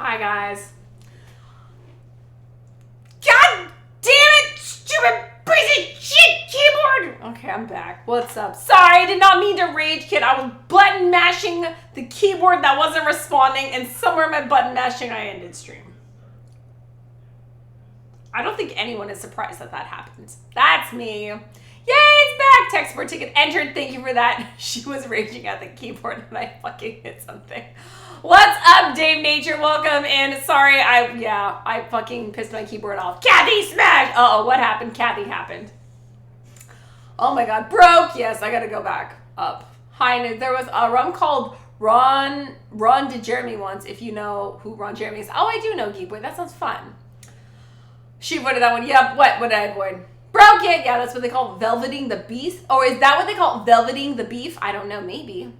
Hi, guys. God damn it, stupid piece of shit keyboard! Okay, I'm back. What's up? Sorry, I did not mean to rage kid. I was button mashing the keyboard that wasn't responding, and somewhere in my button mashing, I ended stream. I don't think anyone is surprised that that happens. That's me. Yay, it's back! Tech support ticket entered. Thank you for that. She was raging at the keyboard and I fucking hit something. What's up, Dave Nature? Welcome. And sorry, I fucking pissed my keyboard off. Kathy smash! Uh-oh, what happened? Kathy happened. Oh my god, broke! Yes, I gotta go back up. Hi, there was a rum called Ron did Jeremy once, if you know who Ron Jeremy is. Oh, I do know Geekboy. That sounds fun. She avoided that one. Yep, what did I avoid? Broke it! Yeah, that's what they call velveting the beef. Or is that what they call velveting the beef? I don't know, maybe.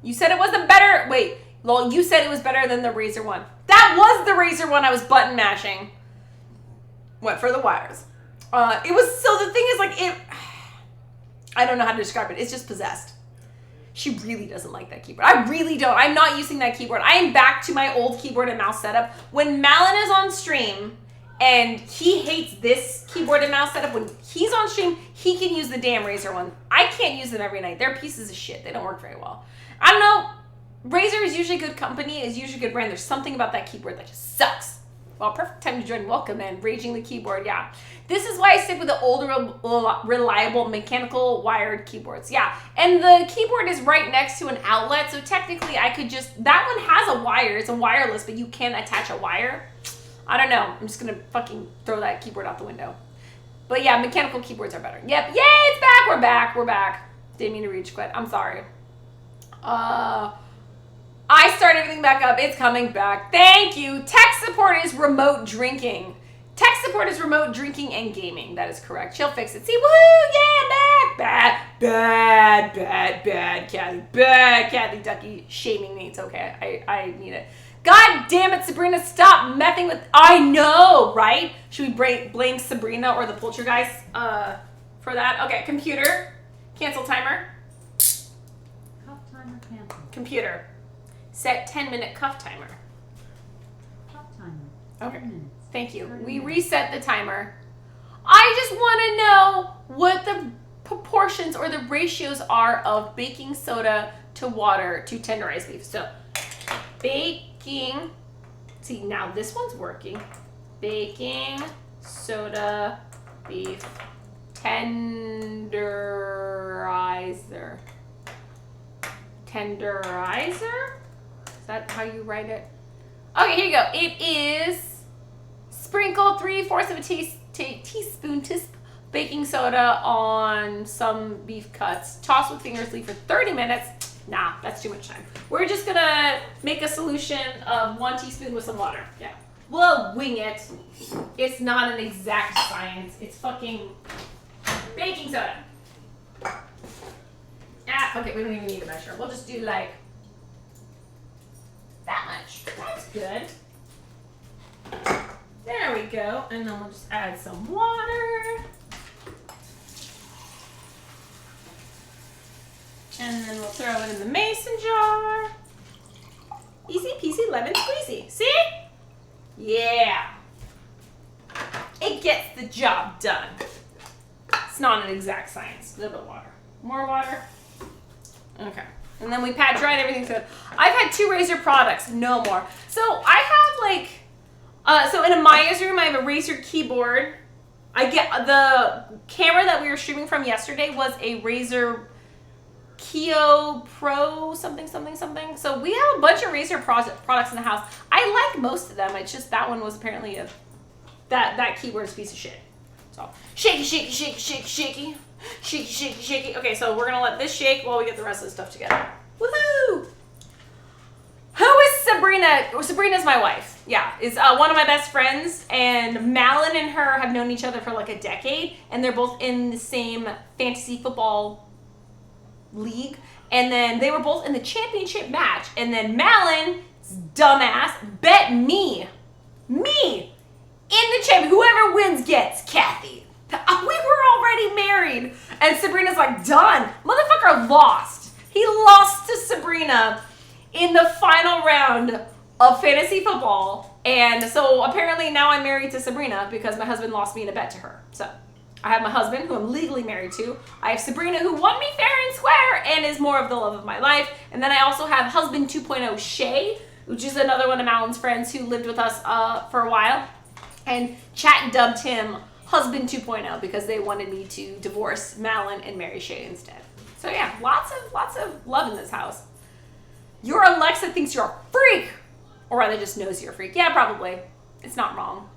You said it wasn't better. Wait, lol, you said it was better than the Razer one. That was the Razer one I was button mashing. Went for the wires. It was, so the thing is like, I don't know how to describe it. It's just possessed. She really doesn't like that keyboard. I really don't. I'm not using that keyboard. I am back to my old keyboard and mouse setup. When Malin is on stream, and he hates this keyboard and mouse setup. When he's on stream, he can use the damn Razer one. I can't use them every night. They're pieces of shit. They don't work very well. I don't know. Razer is usually a good company, is usually a good brand. There's something about that keyboard that just sucks. Well, perfect time to join. Welcome and raging the keyboard. Yeah. This is why I stick with the older, reliable, mechanical wired keyboards. Yeah. And the keyboard is right next to an outlet. So technically I could just, that one has a wire. It's a wireless, but you can attach a wire. I don't know. I'm just going to fucking throw that keyboard out the window. But yeah, mechanical keyboards are better. Yep. Yay, it's back. We're back. We're back. Didn't mean to reach quit. I'm sorry. I start everything back up. It's coming back. Thank you. Tech support is remote drinking. Tech support is remote drinking and gaming. That is correct. She'll fix it. See, woohoo, yeah, back. Bad, Kathy. Bad, Kathy Ducky shaming me. It's okay. I need it. God damn it, Sabrina, stop messing with... I know, right? Should we blame Sabrina or the Poltergeist for that? Okay, computer. Cancel timer. Cuff timer cancel. Computer. Set 10-minute cuff timer. Cuff timer. Okay. 10 minutes. Thank you. 30 We minutes. reset the timer. I just want to know what the proportions or the ratios are of baking soda to water to tenderize beef. So, baking, see now this one's working. Baking soda beef tenderizer. Tenderizer? Is that how you write it? Okay, here you go. It is sprinkle 3/4 of a teaspoon baking soda on some beef cuts. Toss with fingers, leave for 30 minutes. Nah, that's too much time. We're just gonna make a solution of 1 teaspoon with some water. Yeah. We'll wing it. It's not an exact science. It's fucking baking soda. Okay, we don't even need to measure. We'll just do like that much. That's good. There we go. And then we'll just add some water. And then we'll throw it in the mason jar. Easy peasy lemon squeezy. See? Yeah. It gets the job done. It's not an exact science. A little bit of water. More water. Okay. And then we pat dry and everything's good. I've had 2 Razer products. No more. So I have like... so in Amaya's room, I have a Razer keyboard. I get the camera that we were streaming from yesterday was a Razer Kio Pro something. So we have a bunch of Razer products in the house. I like most of them. It's just that one was apparently that keyboard is a piece of shit. So shaky. Okay, so we're gonna let this shake while we get the rest of the stuff together. Woohoo! Who is Sabrina? Sabrina's my wife. Yeah, is one of my best friends, and Malin and her have known each other for like a decade, and they're both in the same fantasy football league, and then they were both in the championship match, and then Malin's dumbass bet me in the champion. Whoever wins gets Kathy. We were already married, and Sabrina's like, done. Motherfucker lost. He lost to Sabrina in the final round of fantasy football. And so apparently now I'm married to Sabrina because my husband lost me in a bet to her. So I have my husband, who I'm legally married to. I have Sabrina, who won me fair and square and is more of the love of my life. And then I also have husband 2.0 Shay, which is another one of Malin's friends who lived with us for a while. And chat dubbed him husband 2.0 because they wanted me to divorce Malin and marry Shay instead. So yeah, lots of love in this house. Your Alexa thinks you're a freak. Or rather just knows you're a freak. Yeah, probably. It's not wrong.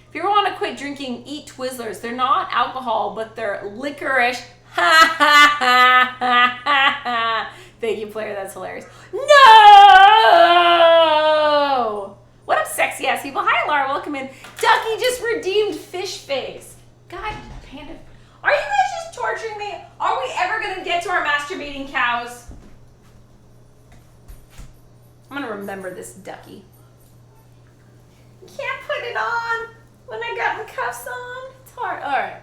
If you ever want to quit drinking, eat Twizzlers. They're not alcohol, but they're licorice. Ha ha ha ha ha ha. Thank you, player. That's hilarious. No! What up, sexy ass people? Hi, Laura. Welcome in. Ducky just redeemed fish face. God, panda. Are you guys just torturing me? Are we ever going to get to our masturbating cows? I'm going to remember this ducky. Can't put it on when I got my cuffs on. It's hard. All right.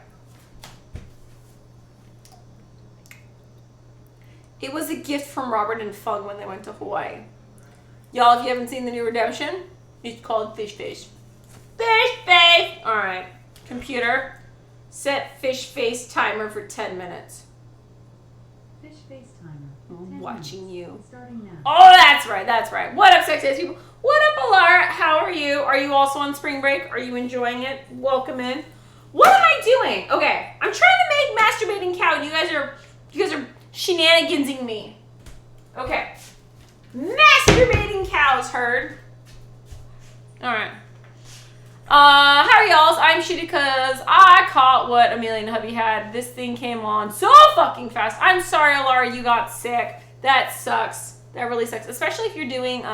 It was a gift from Robert and Fung when they went to Hawaii. Y'all, if you haven't seen the new Redemption, it's called Fish Face. Fish Face! All right. Computer, set Fish Face timer for 10 minutes. Fish face timer. I'm watching you. Starting now. Oh, that's right. That's right. What up, sexy people? What up, Alara? How are you? Are you also on spring break? Are you enjoying it? Welcome in. What am I doing? Okay, I'm trying to make masturbating cow. And you guys are shenanigansing me. Okay, masturbating cows heard. All right. How are y'all? I'm shitty because I caught what Amelia and hubby had. This thing came on so fucking fast. I'm sorry, Alara, you got sick. That sucks. That really sucks. Especially if you're doing,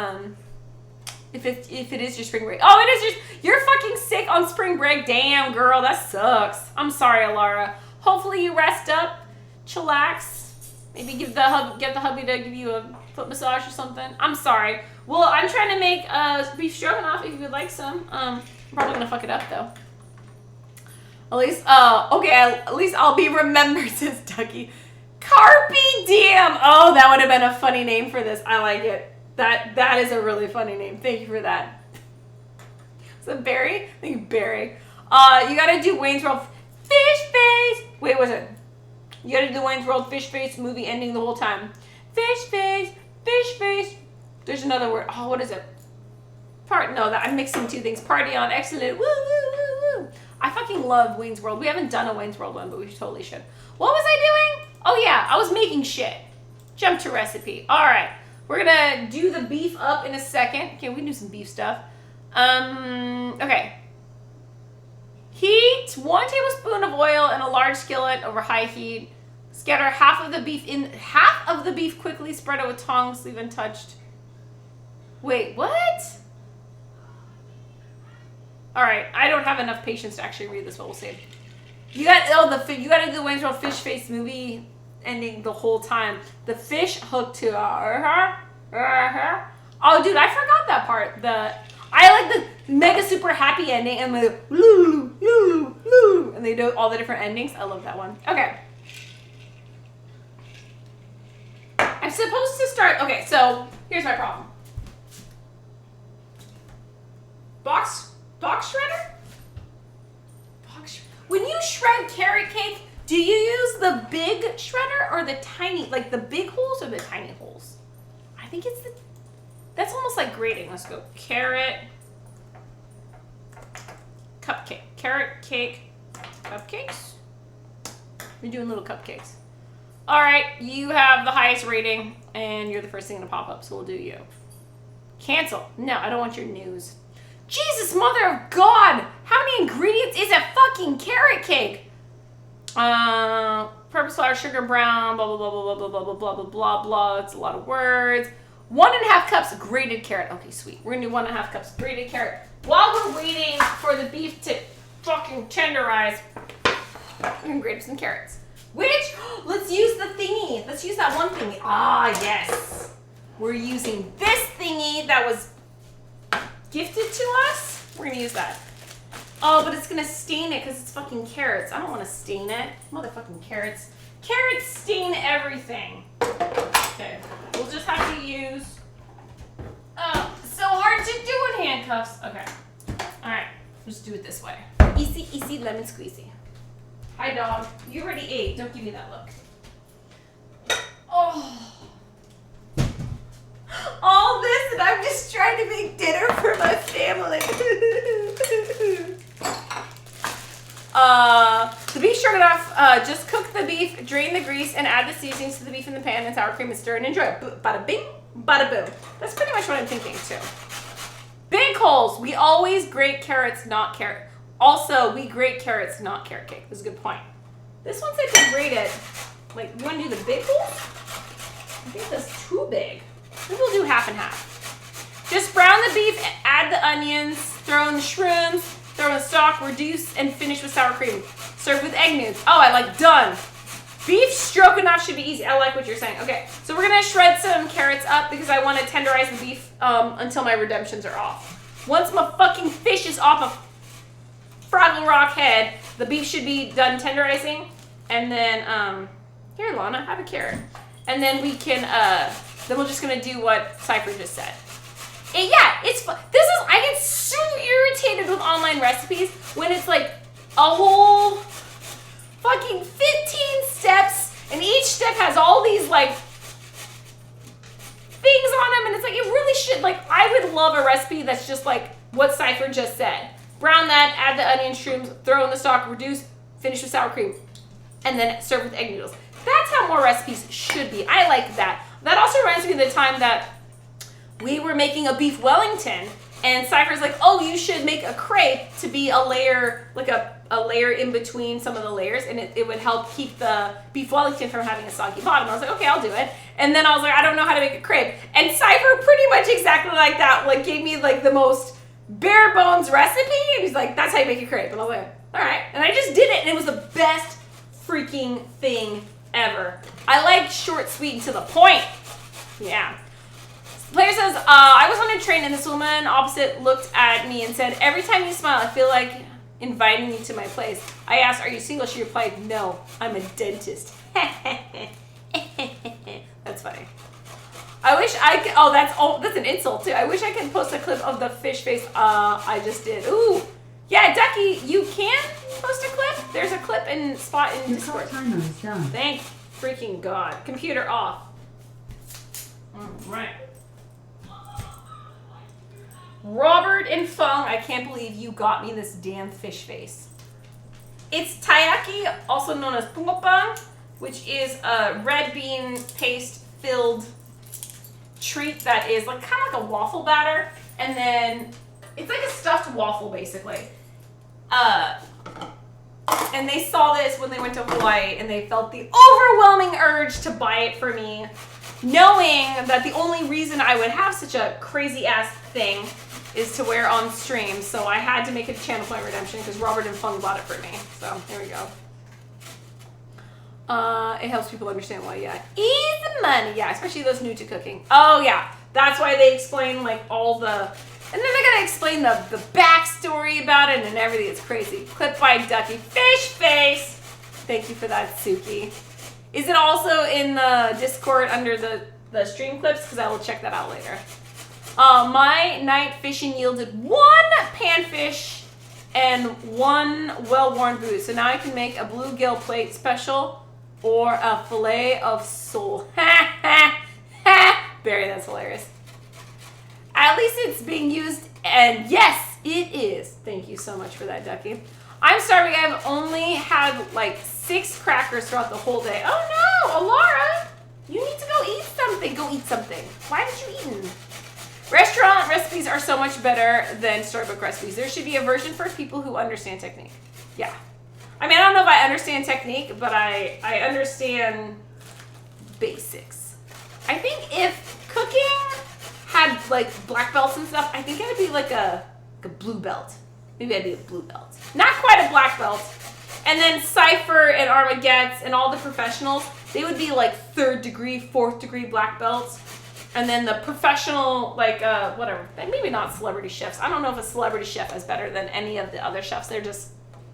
if it is your spring break. Oh, it is just, you're fucking sick on spring break. Damn, girl, that sucks. I'm sorry, Alara. Hopefully you rest up, chillax. Maybe get the hubby to give you a foot massage or something. I'm sorry. Well, I'm trying to make beef stroganoff if you would like some. I'm probably gonna fuck it up though. At least, at least I'll be remembered, says Ducky. Carpe Diem. Oh, that would have been a funny name for this. I like it. That is a really funny name. Thank you for that. Is that Barry? I think Barry. You gotta do Wayne's World Fish Face. Wait, was it? You gotta do Wayne's World Fish Face movie ending the whole time. Fish Face, Fish Face. There's another word. Oh, what is it? I'm mixing two things. Party on, excellent. Woo, woo, woo, woo. I fucking love Wayne's World. We haven't done a Wayne's World one, but we totally should. What was I doing? Oh yeah, I was making shit. Jump to recipe. All right, we're gonna do the beef up in a second. Okay, we can do some beef stuff. Okay. Heat 1 tablespoon of oil in a large skillet over high heat. Scatter half of the beef quickly. Spread it with tongs, leave untouched. Wait, what? All right, I don't have enough patience to actually read this, but we'll see. You got to do the Wayne's World Fish Face movie ending the whole time. The fish hooked to Oh, dude, I forgot that part. I like the mega super happy ending and the loo loo loo, and they do all the different endings. I love that one. Okay. I'm supposed to start. Okay, so here's my problem. Box shredder? When you shred carrot cake, do you use the big shredder or the tiny, like the big holes or the tiny holes? I think it's that's almost like grating. Let's go. Carrot cupcake. Carrot cake cupcakes? We're doing little cupcakes. All right, you have the highest rating and you're the first thing to pop up, so we'll do you. Cancel. No, I don't want your news. Jesus, mother of God! How many ingredients is a fucking carrot cake? Purple flour, sugar brown, blah, blah, blah, blah, blah, blah, blah, blah, blah, blah, blah. It's a lot of words. 1.5 cups grated carrot. Okay, sweet. We're gonna do 1.5 cups grated carrot. While we're waiting for the beef to fucking tenderize, we're gonna grate some carrots. Let's use the thingy. Let's use that one thingy. Ah, yes. We're using this thingy that was gifted to us. We're gonna use that. Oh, but it's gonna stain it because it's fucking carrots. I don't want to stain it. Motherfucking carrots. Carrots stain everything. Okay, we'll just have to use so hard to do in handcuffs. Okay. All right. Let's do it this way. Easy, easy, lemon squeezy. Hi, dog. You already ate. Don't give me that look. Oh. All this, and I'm just trying to make dinner for my family. The beef stroganoff, just cook the beef, drain the grease, and add the seasonings to the beef in the pan and sour cream and stir and enjoy. Bada bing, bada boom. That's pretty much what I'm thinking too. Big holes. We always grate carrots, not carrot. Also, we grate carrots, not carrot cake. That's a good point. This one said to grate it. Like, you want to do the big holes? I think that's too big. Maybe we'll do half and half. Just brown the beef, add the onions, throw in the shrooms, throw in the stock, reduce, and finish with sour cream. Serve with egg noodles. Oh, I like done. Beef stroganoff should be easy. I like what you're saying. Okay, so we're going to shred some carrots up because I want to tenderize the beef until my redemptions are off. Once my fucking fish is off a Fraggle Rock head, the beef should be done tenderizing. And then, here, Lana, have a carrot. And then we can, then we're just going to do what Cypher just said. And yeah, it's fun. I get so irritated with online recipes when it's like a whole fucking 15 steps, and each step has all these like things on them, and it's like, it really should, like, I would love a recipe that's just like what Cypher just said. Brown that, add the onion shrooms, throw in the stock, reduce, finish with sour cream, and then serve with egg noodles. That's how more recipes should be. I like that. That also reminds me of the time that we were making a beef Wellington, and Cypher's like, oh, you should make a crepe to be a layer, like a layer in between some of the layers, and it would help keep the beef Wellington from having a soggy bottom. I was like, okay, I'll do it. And then I was like, I don't know how to make a crepe. And Cypher pretty much exactly like that, like gave me like the most bare bones recipe, and he's like, that's how you make a crepe. And I was like, all right. And I just did it, and it was the best freaking thing ever. I like short, sweet, and to the point. Yeah. Player says, I was on a train and this woman opposite looked at me and said, every time you smile, I feel like inviting you to my place. I asked, are you single? She replied, no, I'm a dentist. That's funny. I wish I could, that's an insult too. I wish I could post a clip of the fish face I just did. Ooh. Yeah, Ducky, you can post a clip. There's a clip and spot in Your Discord. timer is done. Thank freaking God. Computer off. All right. Robert and Fung, I can't believe you got me this damn fish face. It's taiyaki, also known as pungopang, which is a red bean paste filled treat that is like kind of like a waffle batter, and then it's like a stuffed waffle basically. And they saw this when they went to Hawaii, and they felt the overwhelming urge to buy it for me, knowing that the only reason I would have such a crazy ass thing is to wear on stream. So I had to make it a channel point redemption because Robert and Fung bought it for me. So there we go. It helps people understand why, yeah. Easy money, yeah, especially those new to cooking. Oh yeah, that's why they explain like all the, and then they're gonna explain the backstory about it and everything. It's crazy. Clip by Ducky. Fish face. Thank you for that, Suki. Is it also in the Discord under the stream clips? Because I will check that out later. My night fishing yielded 1 panfish and 1 well-worn boot. So now I can make a bluegill plate special or a fillet of sole. Ha ha ha! Barry, that's hilarious. At least it's being used, and yes, it is. Thank you so much for that, Ducky. I'm starving. I've only had like 6 crackers throughout the whole day. Oh no, Alara! You need to go eat something. Go eat something. Why haven't you eaten? Restaurant recipes are so much better than storybook recipes. There should be a version for people who understand technique. Yeah. I mean, I don't know if I understand technique, but I understand basics. I think if cooking had like black belts and stuff, I think I'd be like a blue belt. Maybe I'd be a blue belt. Not quite a black belt. And then Cypher and Armageddon and all the professionals, they would be like 3rd degree, 4th degree black belts. And then the professional, like, whatever, maybe not celebrity chefs. I don't know if a celebrity chef is better than any of the other chefs. They're just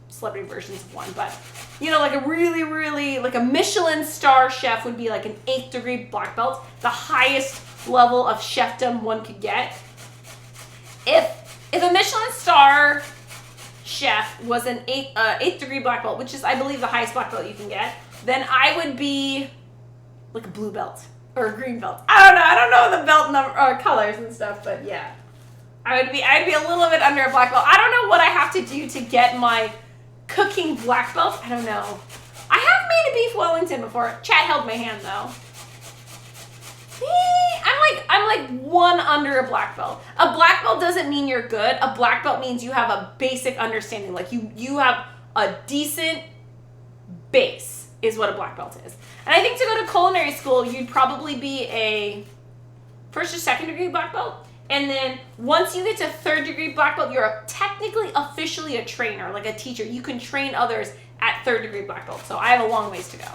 celebrity versions of one. But, you know, like a really, really, like a Michelin star chef would be like an 8th degree black belt. The highest level of chefdom one could get. If a Michelin star chef was an eighth degree black belt, which is, I believe, the highest black belt you can get, then I would be like a blue belt or a green belt. I don't know the belt number colors and stuff, but yeah, I'd be a little bit under a black belt. I don't know what I have to do to get my cooking black belt. I don't know. I have made a beef Wellington before. Chat held my hand though. I'm like one under a black belt. A black belt doesn't mean you're good. A black belt means you have a basic understanding. Like you have a decent base is what a black belt is. And I think to go to culinary school, you'd probably be a first or second degree black belt. And then once you get to third degree black belt, you're technically officially a trainer, like a teacher. You can train others at third degree black belt. So I have a long ways to go.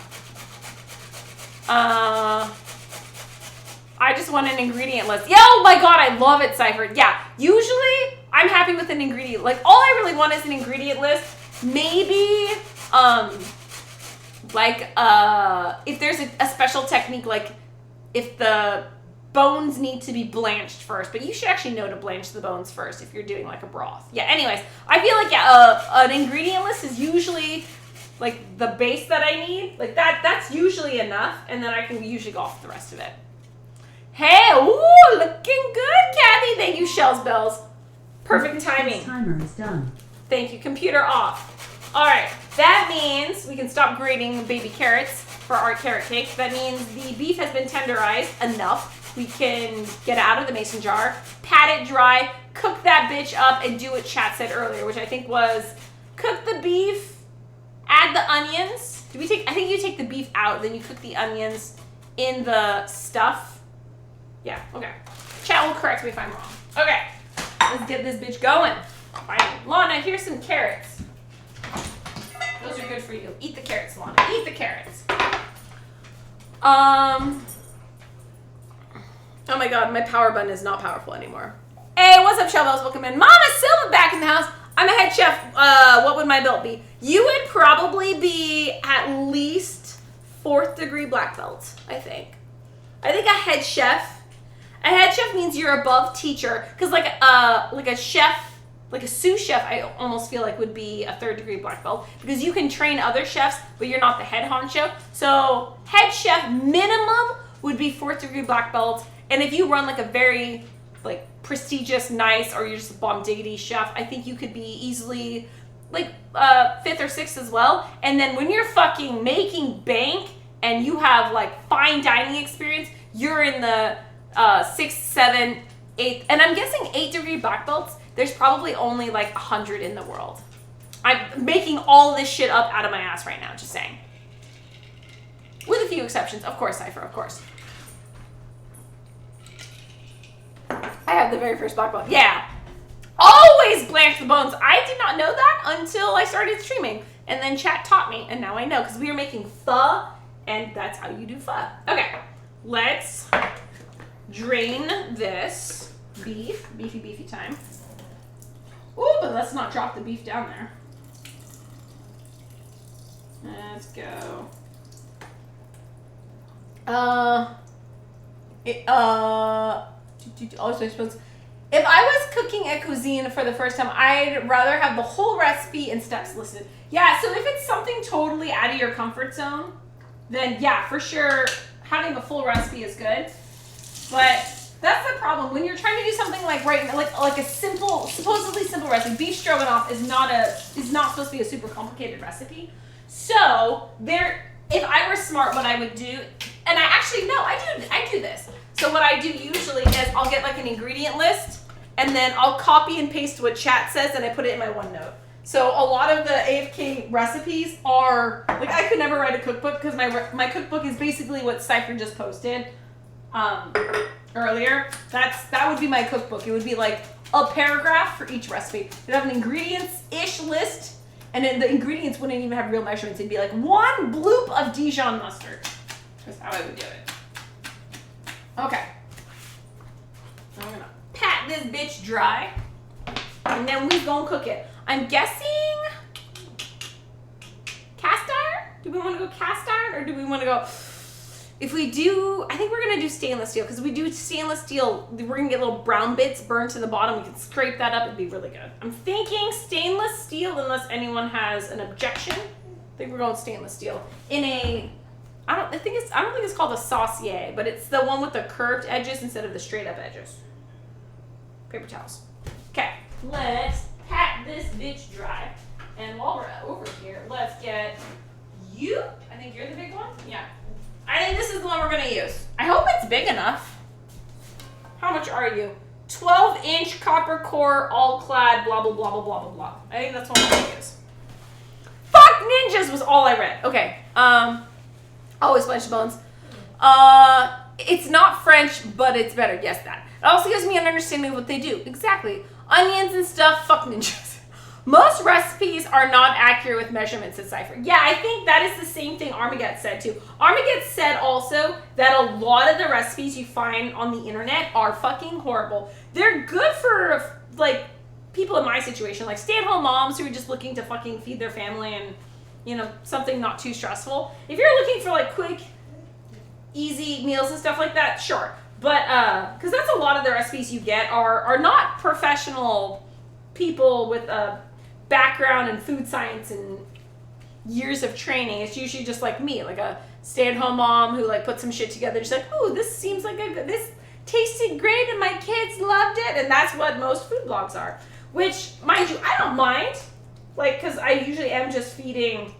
I just want an ingredient list. Yeah, oh my god, I love it, Cypher. Yeah, usually I'm happy with an ingredient. Like, all I really want is an ingredient list. Maybe, if there's a special technique, like if the bones need to be blanched first, but you should actually know to blanch the bones first if you're doing like a broth. Yeah, anyways, I feel like an ingredient list is usually like the base that I need. Like that's usually enough, and then I can usually go off the rest of it. Hey, ooh, looking good, Kathy. Thank you, Shells Bells. Perfect timing. Timer is done. Thank you. Computer off. All right. That means we can stop grating baby carrots for our carrot cake. That means the beef has been tenderized enough. We can get it out of the mason jar, pat it dry, cook that bitch up, and do what chat said earlier, which I think was cook the beef, add the onions. I think you take the beef out, then you cook the onions in the stuff. Yeah, okay. Chat will correct me if I'm wrong. Okay, let's get this bitch going. Finally. Lana, here's some carrots. Those are good for you. Eat the carrots, Lana. Eat the carrots. Oh my god, my power button is not powerful anymore. Hey, what's up, Shelbells? Welcome in. Mama Silva back in the house. I'm a head chef. What would my belt be? You would probably be at least 4th degree black belt, I think. I think a head chef. A head chef means you're above teacher, because like a chef, like a sous chef, I almost feel like would be a 3rd degree black belt, because you can train other chefs, but you're not the head honcho. So head chef minimum would be 4th degree black belt, and if you run like a very like prestigious, nice, or you're just a bomb diggity chef, I think you could be easily like 5th or 6th as well. And then when you're fucking making bank and you have like fine dining experience, you're in the 6th, 7th, 8th, and I'm guessing 8th degree black belts, there's probably only like 100 in the world. I'm making all this shit up out of my ass right now, just saying. With a few exceptions, of course, Cypher, of course. I have the very first black belt. Yeah. Always blanch the bones. I did not know that until I started streaming, and then chat taught me, and now I know, because we were making pho, and that's how you do pho. Okay, let's drain this beef. Beefy time. Ooh, but let's not drop the beef down there. Let's go. Also, I suppose if I was cooking a cuisine for the first time, I'd rather have the whole recipe and steps listed. Yeah, so if it's something totally out of your comfort zone, then yeah, for sure, having the full recipe is good. But that's the problem when you're trying to do something like a simple, supposedly simple recipe. Beef stroganoff is not supposed to be a super complicated recipe. So if I were smart, what I would do, and I do this. So what I do usually is I'll get like an ingredient list, and then I'll copy and paste what chat says, and I put it in my OneNote. So a lot of the AFK recipes are like, I could never write a cookbook because my cookbook is basically what Cypher just posted earlier. That would be my cookbook. It would be like a paragraph for each recipe. It'd have an ingredients-ish list, and then the ingredients wouldn't even have real measurements. It'd be like 1 bloop of Dijon mustard. That's how I would do it. Okay. I'm gonna pat this bitch dry, and then we gonna cook it. I'm guessing cast iron? Do we want to go cast iron, or do we want to go If we do, I think we're gonna do stainless steel, because we do stainless steel, we're gonna get little brown bits burned to the bottom. We can scrape that up, it'd be really good. I'm thinking stainless steel, unless anyone has an objection. I think we're going stainless steel. In a, I don't think it's called a saucier, but it's the one with the curved edges instead of the straight up edges. Paper towels. Okay, let's pat this bitch dry. And while we're over here, let's get you. I think you're the big one? Yeah. I think this is the one we're gonna use. I hope it's big enough. How much are you? 12-inch copper core, all clad, blah, blah, blah, blah, blah, blah, blah. I think that's what I'm gonna use. Fuck ninjas was all I read. Okay. Always flesh and bones. It's not French, but it's better. Yes, that. It also gives me an understanding of what they do. Exactly. Onions and stuff, fuck ninjas. Most recipes are not accurate with measurements at Cypher. Yeah, I think that is the same thing Armageddon said too. Armageddon said also that a lot of the recipes you find on the internet are fucking horrible. They're good for like people in my situation, like stay-at-home moms who are just looking to fucking feed their family and, you know, something not too stressful. If you're looking for like quick, easy meals and stuff like that, sure. But because that's a lot of the recipes you get are not professional people with a background in food science and years of training. It's usually just like me, like a stay-at-home mom who like put some shit together. Just like, oh, this seems like this tasted great and my kids loved it. And that's what most food blogs are. Which, mind you, I don't mind. Like, because I usually am just feeding.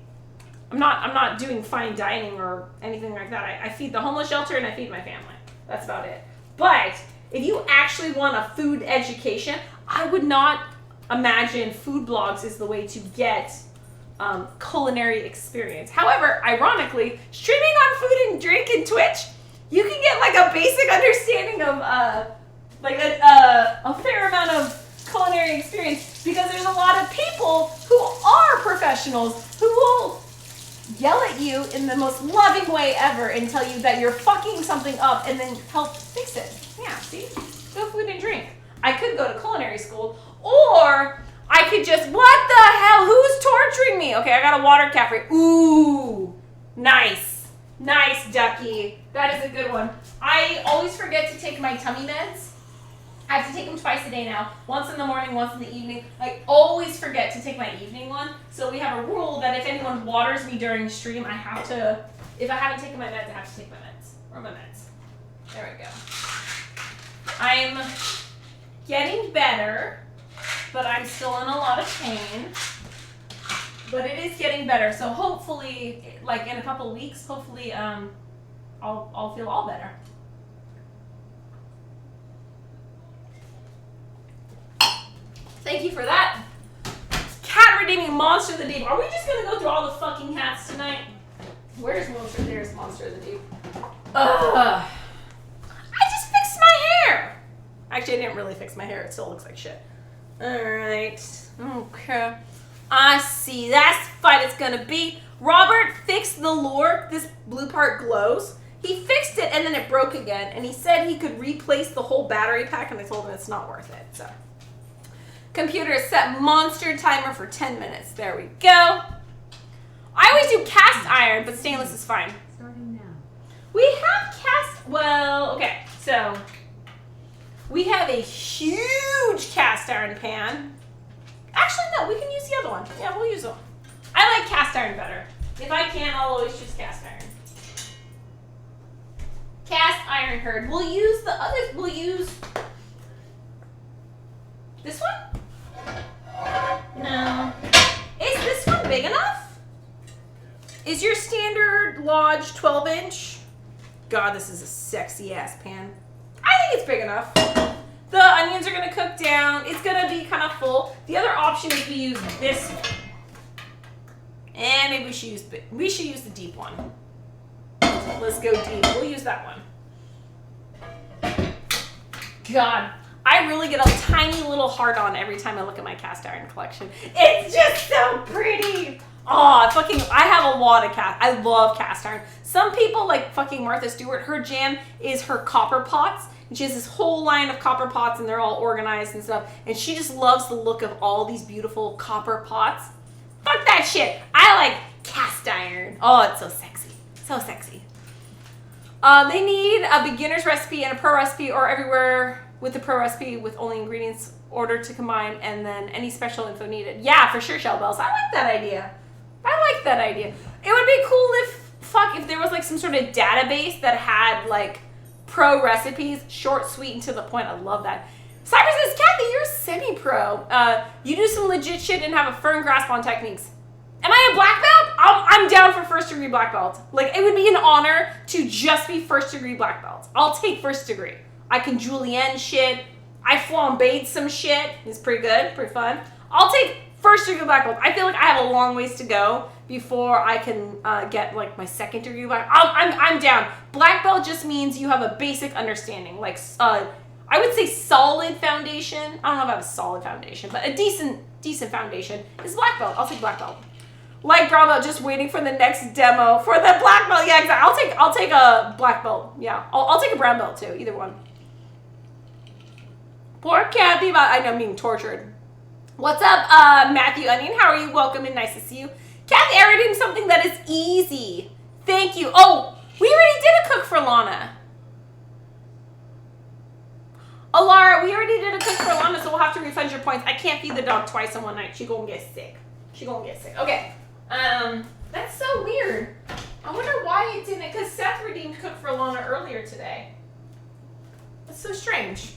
I'm not doing fine dining or anything like that. I feed the homeless shelter and I feed my family. That's about it. But if you actually want a food education, I would not imagine food blogs is the way to get culinary experience. However, ironically, streaming on food and drink and Twitch, you can get like a basic understanding of like a fair amount of culinary experience, because there's a lot of people who are professionals who will yell at you in the most loving way ever and tell you that you're fucking something up and then help fix it. Yeah, see? Go food and drink. I could go to culinary school, or I could just, what the hell? Who's torturing me? Okay, I got a water cafe. Ooh, nice. Nice, Ducky. That is a good one. I always forget to take my tummy meds. I have to take them twice a day now. Once in the morning, once in the evening. I always forget to take my evening one. So we have a rule that if anyone waters me during stream, I have to, if I haven't taken my meds, I have to take my meds. Or my meds. There we go. I'm getting better, but I'm still in a lot of pain. But it is getting better. So hopefully, like in a couple of weeks, hopefully I'll feel all better. Thank you for that. Cat redeeming Monster of the Deep. Are we just gonna go through all the fucking cats tonight? Where's Monster? There's Monster of the Deep. I just fixed my hair. Actually, I didn't really fix my hair. It still looks like shit. Alright. Okay. I see. That's the fight it's gonna be. Robert fixed the lure. This blue part glows. He fixed it and then it broke again. And he said he could replace the whole battery pack, and I told him it's not worth it. So, computer set monster timer for 10 minutes. There we go. I always do cast iron, but stainless is fine. Starting now. We have cast, well, okay, so we have a huge cast iron pan. Actually, no, we can use the other one. Yeah, we'll use one. I like cast iron better. If I can, I'll always choose cast iron. Cast iron herd. We'll use the others, we'll use this one? No. Is this one big enough? Is your standard Lodge 12-inch? God, this is a sexy ass pan. I think it's big enough. The onions are gonna cook down. It's gonna be kind of full. The other option is we use this one. And maybe we should use the deep one. Let's go deep. We'll use that one. God, I really get a tiny little heart on every time I look at my cast iron collection. It's just so pretty. Oh, I have a lot of I love cast iron. Some people, like fucking Martha Stewart, her jam is her copper pots. And she has this whole line of copper pots and they're all organized and stuff. And she just loves the look of all these beautiful copper pots. Fuck that shit. I like cast iron. Oh, it's so sexy. So sexy. They need a beginner's recipe and a pro recipe, or everywhere with the pro recipe with only ingredients ordered to combine, and then any special info needed. Yeah, for sure, Shell Bells. I like that idea. It would be cool if there was like some sort of database that had like pro recipes, short, sweet, and to the point. I love that. Cyber says, Kathy, you're semi-pro. You do some legit shit and have a firm grasp on techniques. Am I a black belt? I'm down for first degree black belt. Like, it would be an honor to just be first degree black belt. I'll take first degree. I can julienne shit. I flambéed some shit. It's pretty good, pretty fun. I'll take first degree black belt. I feel like I have a long ways to go before I can get like my second degree black. I'm down. Black belt just means you have a basic understanding. Like, I would say solid foundation. I don't know if I have a solid foundation, but a decent foundation is black belt. I'll take black belt. Like brown belt, just waiting for the next demo for the black belt. Yeah, exactly. I'll take a black belt. Yeah, I'll take a brown belt too. Either one. Poor Kathy, I know I'm being tortured. What's up, Matthew Onion? How are you? Welcome and nice to see you. Kathy, I already did something that is easy. Thank you. Oh, we already did a cook for Lana. Alara, we already did a cook for Lana, so we'll have to refund your points. I can't feed the dog twice in one night. She gonna get sick. Okay. That's so weird. I wonder why it didn't, because Seth redeemed cook for Lana earlier today. That's so strange.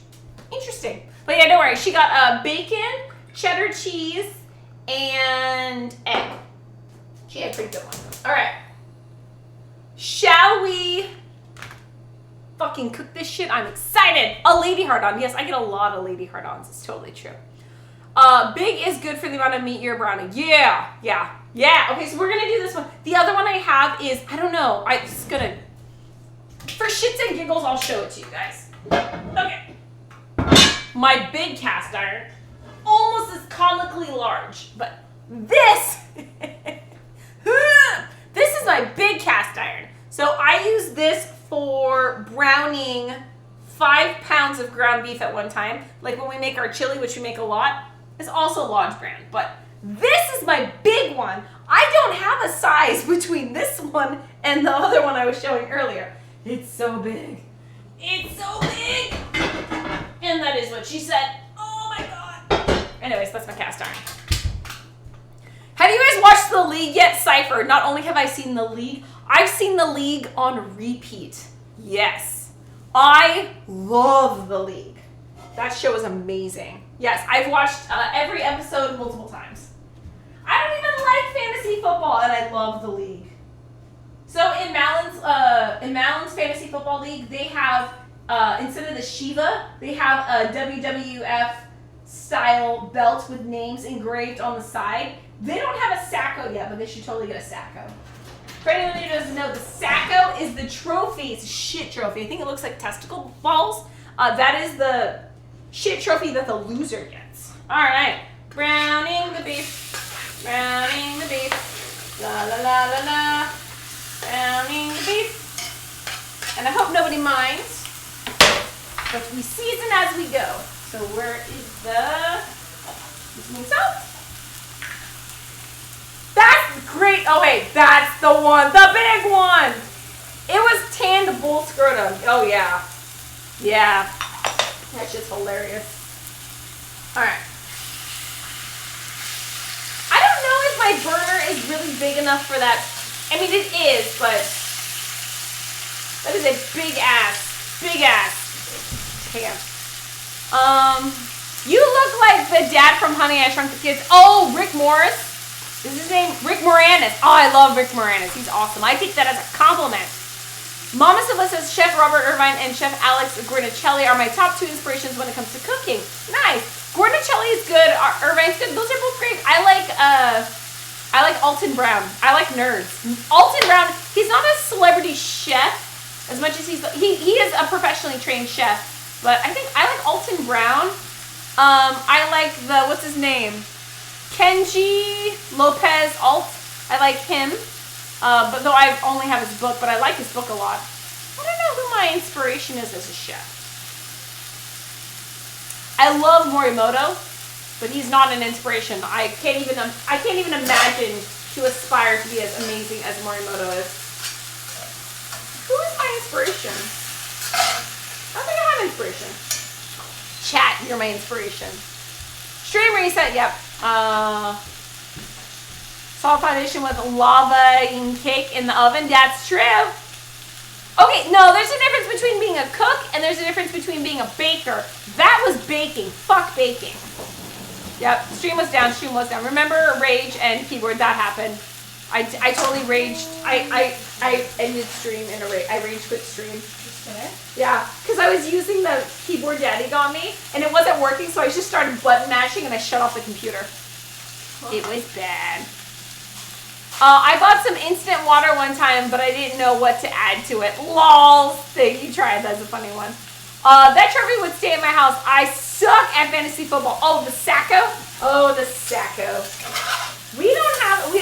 Interesting. But yeah, don't worry. She got bacon, cheddar cheese, and egg. She had a pretty good one. All right. Shall we fucking cook this shit? I'm excited. A lady hard-on. Yes, I get a lot of lady hard-ons. It's totally true. Big is good for the amount of meat you're browning. Yeah. Okay, so we're gonna do this one. The other one I have is, I don't know. I'm just gonna, for shits and giggles, I'll show it to you guys. Okay. My big cast iron, almost as comically large, but this, this is my big cast iron. So I use this for browning 5 pounds of ground beef at one time. Like when we make our chili, which we make a lot, it's also Lodge brand. But this is my big one. I don't have a size between this one and the other one I was showing earlier. It's so big. It's so big. And that is what she said. Oh my God. Anyways, that's my cast iron. Have you guys watched The League yet, Cypher? Not only have I seen The League, I've seen The League on repeat. Yes. I love The League. That show is amazing. Yes, I've watched every episode multiple times. I don't even like fantasy football, and I love The League. So in Malin's fantasy football league, they have, instead of the Shiva, they have a WWF style belt with names engraved on the side. They don't have a Sacco yet, but they should totally get a Sacco. For anyone who doesn't know, the Sacco is the trophy. It's a shit trophy. I think it looks like testicle balls. That is the shit trophy that the loser gets. All right. Browning the beef. Browning the beef. La la la la la. Browning the beef. And I hope nobody minds. But we season as we go. So where is the seasoning salt? That's great. Oh wait, that's the one, the big one. It was tanned bull scrotum. Oh yeah. Yeah. That shit's hilarious. Alright. I don't know if my burner is really big enough for that. I mean it is, but that is a big ass pan. You look like the dad from Honey, I Shrunk the Kids. Oh, Rick Morris. Is his name Rick Moranis? Oh, I love Rick Moranis. He's awesome. I take that as a compliment. Mama Silva says Chef Robert Irvine and Chef Alex Guarnacelli are my top 2 inspirations when it comes to cooking. Nice. Guarnacelli is good. Irvine's good. Those are both great. I like Alton Brown. I like nerds. Alton Brown. He's not a celebrity chef as much as he is a professionally trained chef. But I think I like Alton Brown. I like what's his name? Kenji Lopez Alt. I like him. But though I only have his book, but I like his book a lot. I don't know who my inspiration is as a chef. I love Morimoto, but he's not an inspiration. I can't even imagine to aspire to be as amazing as Morimoto is. Who is my inspiration? inspiration. I don't think I have inspiration. Chat, you're my inspiration. Stream reset, yep. Salt foundation with lava and cake in the oven. That's true. Okay, no, there's a difference between being a cook and there's a difference between being a baker. That was baking. Fuck baking. Yep, stream was down, Remember rage and keyboard, that happened. I totally raged. I ended stream in a rage. I rage quit stream. Yeah, because I was using the keyboard Daddy got me and it wasn't working, so I just started button mashing and I shut off the computer. It was bad. I bought some instant water one time, but I didn't know what to add to it. Lol. Thank you, tried. That's a funny one. That trophy would stay in my house. I suck at fantasy football. Oh, the Sacco? Oh, the Sacco. We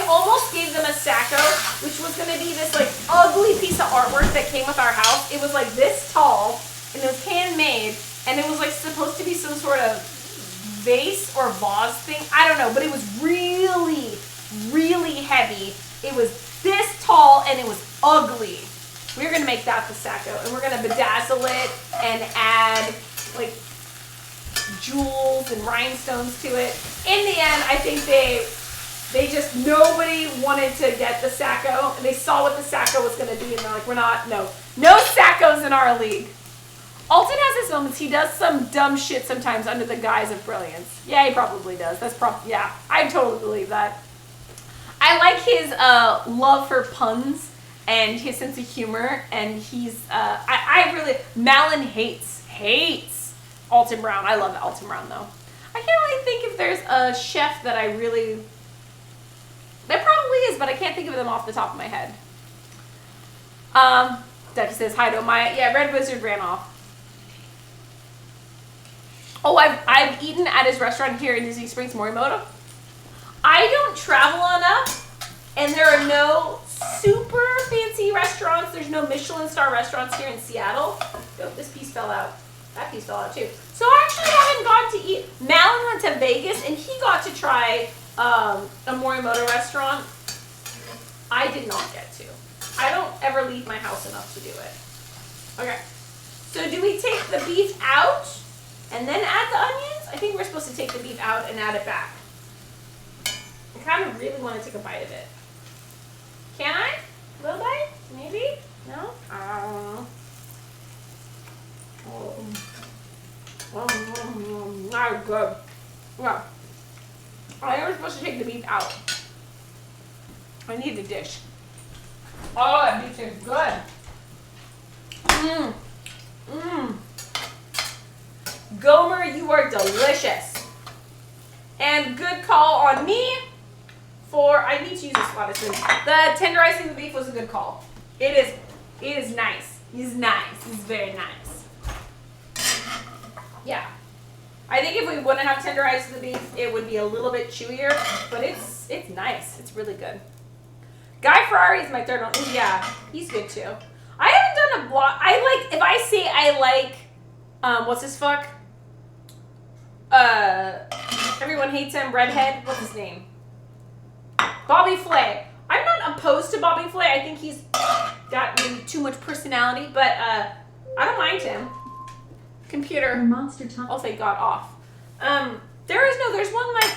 almost gave them a Sacco, which was going to be this, like, ugly piece of artwork that came with our house. It was, like, this tall, and it was handmade, and it was, like, supposed to be some sort of vase or vase thing. I don't know, but it was really, really heavy. It was this tall, and it was ugly. We're going to make that the Sacco, and we're going to bedazzle it and add, like, jewels and rhinestones to it. In the end, I think nobody wanted to get the Sacco, and they saw what the Sacco was going to be, and they're like, no Saccos in our league. Alton has his moments. He does some dumb shit sometimes under the guise of brilliance. Yeah, he probably does. Yeah, I totally believe that. I like his love for puns and his sense of humor, and he's, Malin hates Alton Brown. I love Alton Brown, though. I can't really think if there's a chef that I really... There probably is, but I can't think of them off the top of my head. Ducky says, hi to Maya. Yeah, Red Wizard ran off. Oh, I've eaten at his restaurant here in Disney Springs, Morimoto. I don't travel enough, and there are no super fancy restaurants. There's no Michelin star restaurants here in Seattle. Oh, this piece fell out. That piece fell out too. So I actually haven't gone to eat. Malin went to Vegas, and he got to try a Morimoto restaurant. I did not get to. I don't ever leave my house enough to do it. Okay. So do we take the beef out and then add the onions? I think we're supposed to take the beef out and add it back. I kind of really want to take a bite of it. Can I? A little bite? Maybe? No? Not good. Yeah. I think we're supposed to take the beef out. I need the dish. Oh, that beef tastes good. Gomer, you are delicious. And good call on me for, I need to use this Madison. The tenderizing the beef was a good call. It is nice. He's nice. He's very nice. Yeah. I think if we wouldn't have tenderized the beef, it would be a little bit chewier, but it's nice. It's really good. Guy Ferrari is my third one. Yeah, he's good too. I haven't done a blog. If I say I like, what's his fuck? Everyone hates him, redhead. What's his name? Bobby Flay. I'm not opposed to Bobby Flay. I think he's got maybe too much personality, but I don't mind him. Computer. Oh, thank God, off. There's one like,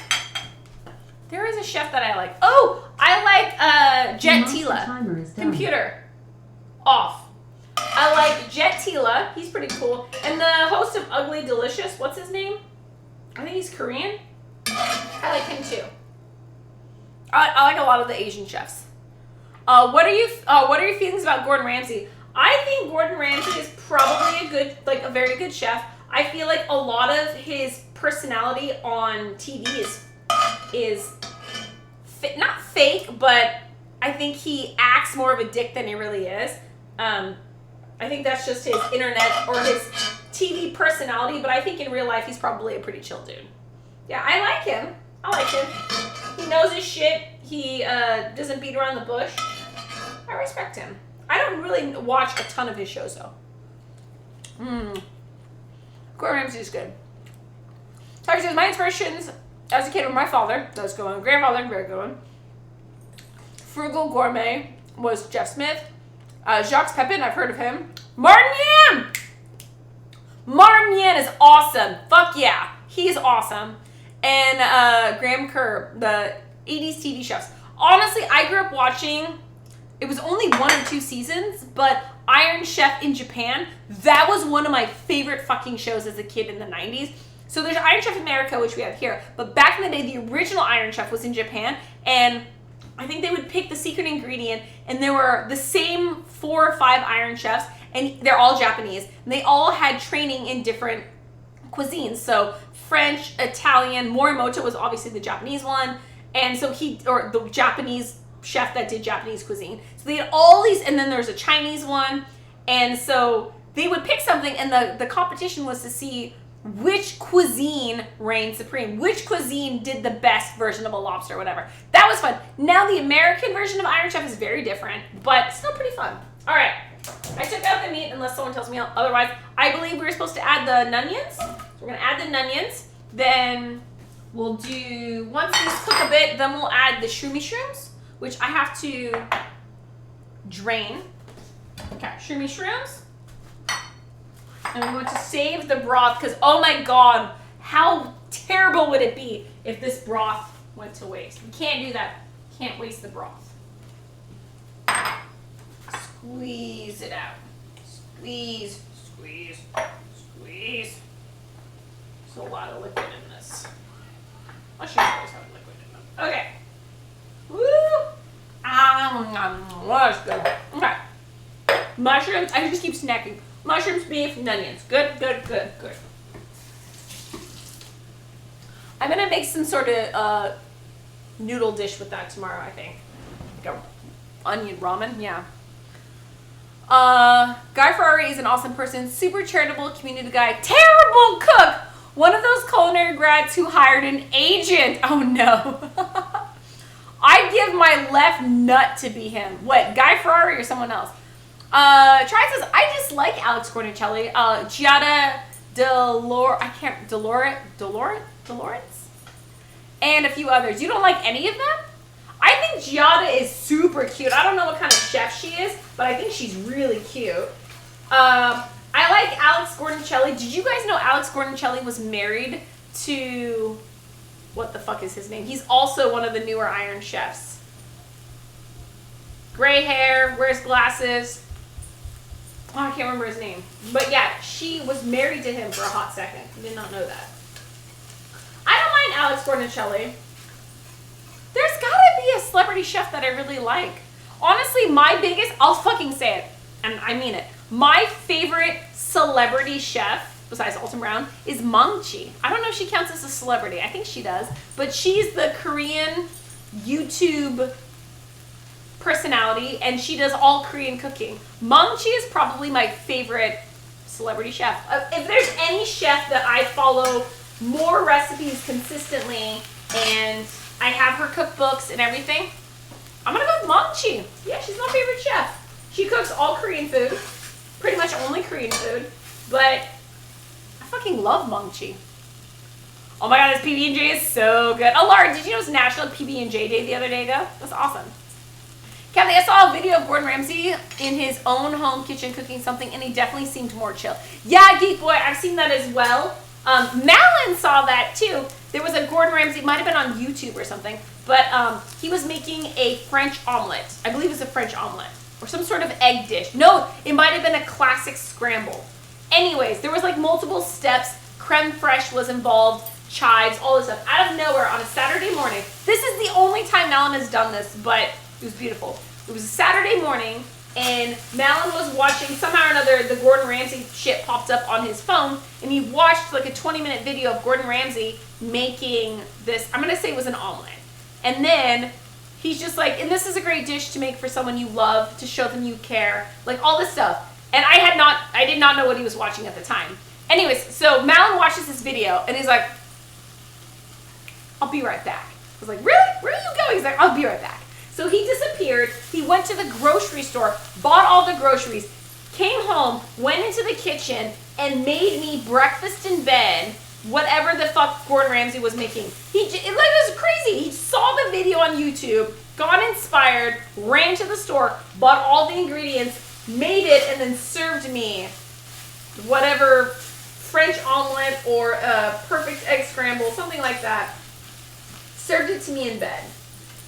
there is a chef that I like. Oh, I like Jet Tila. Computer. Off. I like Jet Tila. He's pretty cool. And the host of Ugly Delicious, what's his name? I think he's Korean. I like him too. I like a lot of the Asian chefs. What are your feelings about Gordon Ramsay? I think Gordon Ramsay is probably a very good chef. I feel like a lot of his personality on TV is not fake, but I think he acts more of a dick than he really is. I think that's just his internet or his TV personality, but I think in real life he's probably a pretty chill dude. Yeah, I like him. He knows his shit. He doesn't beat around the bush. I respect him. I don't really watch a ton of his shows, though. Gordon Ramsay's good. Tucker says, my inspirations as a kid were my father. That's good one. Grandfather, very good one. Frugal Gourmet was Jeff Smith. Jacques Pepin, I've heard of him. Martin Yan! Martin Yan is awesome. Fuck yeah. He's awesome. And Graham Kerr, the 80s TV chefs. Honestly, I grew up watching, it was only 1 or 2 seasons, but Iron Chef in Japan, that was one of my favorite fucking shows as a kid in the 90s. So there's Iron Chef America, which we have here, but back in the day, the original Iron Chef was in Japan, and I think they would pick the secret ingredient, and there were the same 4 or 5 Iron Chefs, and they're all Japanese, and they all had training in different cuisines. So French, Italian, Morimoto was obviously the Japanese one, and so the Japanese chef that did Japanese cuisine. So they had all these, and then there's a Chinese one, and so they would pick something, and the competition was to see which cuisine reigned supreme, which cuisine did the best version of a lobster or whatever. That was fun. Now the American version of Iron Chef is very different, but still pretty fun. All right, I took out the meat unless someone tells me otherwise. I believe we were supposed to add the Nunyuns. So we're gonna add the Nunyuns. Then we'll do, once these cook a bit, then we'll add the shrooms, which I have to drain. Okay, shrooms. And we're going to save the broth because, oh my god, how terrible would it be if this broth went to waste? We can't do that. Can't waste the broth. Squeeze it out. Squeeze. There's a lot of liquid in this. Mushrooms always have liquid in them. Okay. Woo! That's good. Okay. Mushrooms, I just keep snacking. Mushrooms, beef, and onions. Good. I'm gonna make some sort of noodle dish with that tomorrow, I think. Like a onion ramen, yeah. Guy Ferrari is an awesome person, super charitable community guy, terrible cook! One of those culinary grads who hired an agent. Oh no. I'd give my left nut to be him. What, Guy Ferrari or someone else? Tri says, I dislike Alex Cornicelli. Giada Dolores? And a few others. You don't like any of them? I think Giada is super cute. I don't know what kind of chef she is, but I think she's really cute. I like Alex Cornicelli. Did you guys know Alex Cornicelli was married to, what the fuck is his name? He's also one of the newer Iron Chefs. Gray hair, wears glasses. Oh, I can't remember his name. But yeah, she was married to him for a hot second. I did not know that. I don't mind Alex Cornicelli. There's gotta be a celebrity chef that I really like. Honestly, my biggest, I'll fucking say it, and I mean it. My favorite celebrity chef, besides Alton Brown, is Mang Chi. I don't know if she counts as a celebrity. I think she does. But she's the Korean YouTube personality, and she does all Korean cooking. Mang Chi is probably my favorite celebrity chef. If there's any chef that I follow more recipes consistently, and I have her cookbooks and everything, I'm gonna go with Mang Chi. Yeah, she's my favorite chef. She cooks all Korean food, pretty much only Korean food, but I fucking love Mang Chi. Oh my god, this PB&J is so good. Oh, Laura, did you know it's National PB&J Day the other day ago? That's awesome. Kathy, I saw a video of Gordon Ramsay in his own home kitchen cooking something, and he definitely seemed more chill. Yeah, Geek Boy, I've seen that as well. Malin saw that too. There was a Gordon Ramsay, it might have been on YouTube or something, but he was making a French omelet. I believe it was a French omelet. Or some sort of egg dish. No, it might have been a classic scramble. Anyways, there was like multiple steps. Creme fraiche was involved, chives, all this stuff. Out of nowhere on a Saturday morning. This is the only time Malin has done this, but it was beautiful. It was a Saturday morning, and Malin was watching, somehow or another, the Gordon Ramsay shit popped up on his phone, and he watched like a 20-minute video of Gordon Ramsay making this, I'm going to say it was an omelet. And then he's just like, and this is a great dish to make for someone you love, to show them you care, like all this stuff. And I did not know what he was watching at the time. Anyways, so Malin watches this video, and he's like, I'll be right back. I was like, really? Where are you going? He's like, I'll be right back. So he disappeared, he went to the grocery store, bought all the groceries, came home, went into the kitchen, and made me breakfast in bed, whatever the fuck Gordon Ramsay was making. It was crazy. He saw the video on YouTube, got inspired, ran to the store, bought all the ingredients, made it and then served me whatever French omelet or a perfect egg scramble, something like that. Served it to me in bed.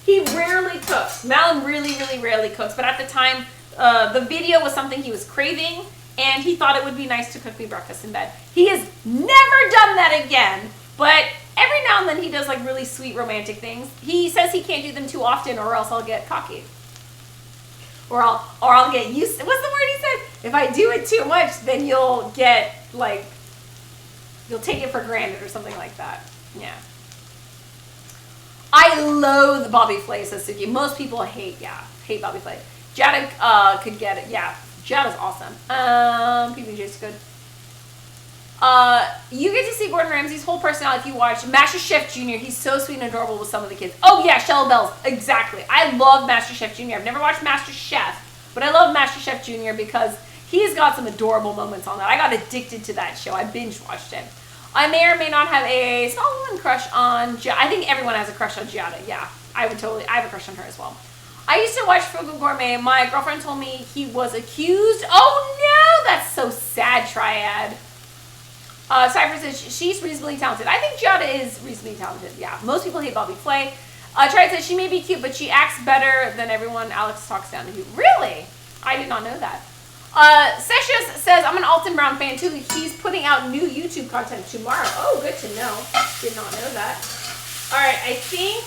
He rarely cooks. Malin really, really rarely cooks, but at the time, the video was something he was craving, and he thought it would be nice to cook me breakfast in bed. He has never done that again, but every now and then he does like really sweet romantic things. He says he can't do them too often or else I'll get cocky. Or I'll get used to, what's the word he said? If I do it too much, then you'll get like, you'll take it for granted or something like that. Yeah. I loathe Bobby Flay, says Suki. Most people hate Bobby Flay. Jada could get it. Yeah, Jada's awesome. PBJ's good. You get to see Gordon Ramsay's whole personality if you watch Master Chef Junior. He's so sweet and adorable with some of the kids. Oh yeah, Shell Bells. Exactly. I love Master Chef Junior. I've never watched Master Chef, but I love Master Chef Junior because he's got some adorable moments on that. I got addicted to that show. I binge watched it. I may or may not have a small woman crush on Giada. I think everyone has a crush on Giada. Yeah, I have a crush on her as well. I used to watch Fugu Gourmet. My girlfriend told me he was accused. Oh no, that's so sad, Triad. Cypher says she's reasonably talented. I think Giada is reasonably talented. Yeah, most people hate Bobby Flay. Triad says she may be cute, but she acts better than everyone Alex talks down to. Really? I did not know that. Sessions says, I'm an Alton Brown fan too. He's putting out new YouTube content tomorrow. Oh, good to know. Did not know that. Alright, I think,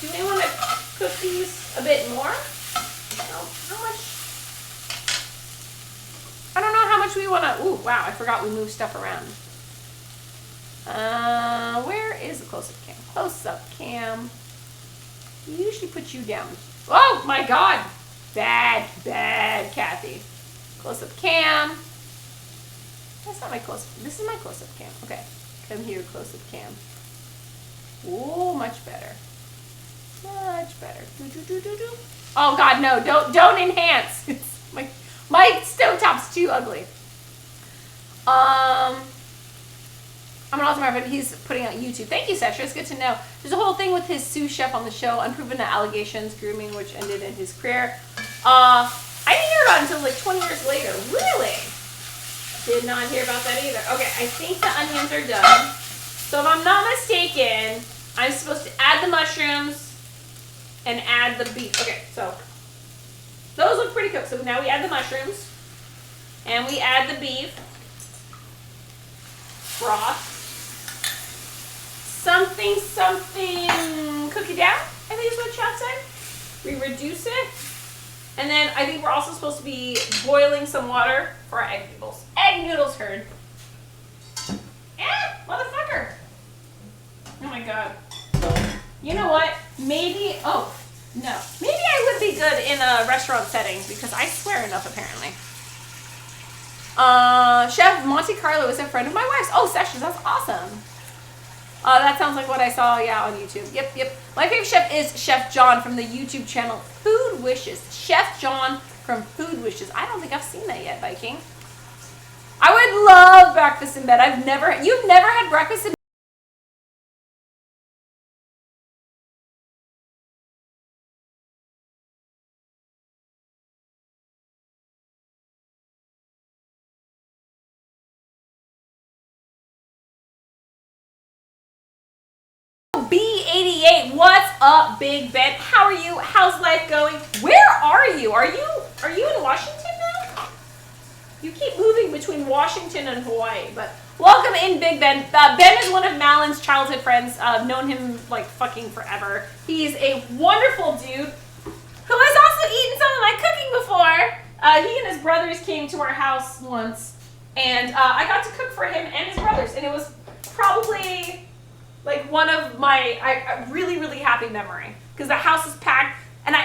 do we want to cook these a bit more? How much? I don't know how much we want to, ooh, wow, I forgot we moved stuff around. Where is the close-up cam? Close-up cam. We usually put you down. Oh my God. Bad, Kathy. Close-up cam. That's not my close-up. This is my close-up cam. Okay. Come here, close-up cam. Oh, much better. Much better. Oh God, no! Don't enhance. It's my stovetop's too ugly. I'm an awesome but he's putting out YouTube. Thank you, Sasha. It's good to know. There's a whole thing with his sous chef on the show, unproven allegations, grooming, which ended in his career. I didn't hear about it until like 20 years later. Really? Did not hear about that either. Okay, I think the onions are done. So if I'm not mistaken, I'm supposed to add the mushrooms and add the beef. Okay, so those look pretty cooked. So now we add the mushrooms and we add the beef broth. Something, cook it down, I think is what Chad said. We reduce it. And then I think we're also supposed to be boiling some water for our egg noodles. Egg noodles, heard. Motherfucker. Oh my God. You know what? Maybe, oh, no. Maybe I would be good in a restaurant setting because I swear enough apparently. Chef Monte Carlo is a friend of my wife's. Oh, Sessions, that's awesome. That sounds like what I saw, yeah, on YouTube. Yep. My favorite chef is Chef John from the YouTube channel Food Wishes. Chef John from Food Wishes. I don't think I've seen that yet, Viking. I would love breakfast in bed. You've never had breakfast in bed? B88, what's up, Big Ben? How are you? How's life going? Where are you? Are you in Washington now? You keep moving between Washington and Hawaii, but welcome in, Big Ben. Ben is one of Malin's childhood friends. I've known him like fucking forever. He's a wonderful dude who has also eaten some of my cooking before. He and his brothers came to our house once, and I got to cook for him and his brothers, and it was probably like one of my really, really happy memory because the house is packed and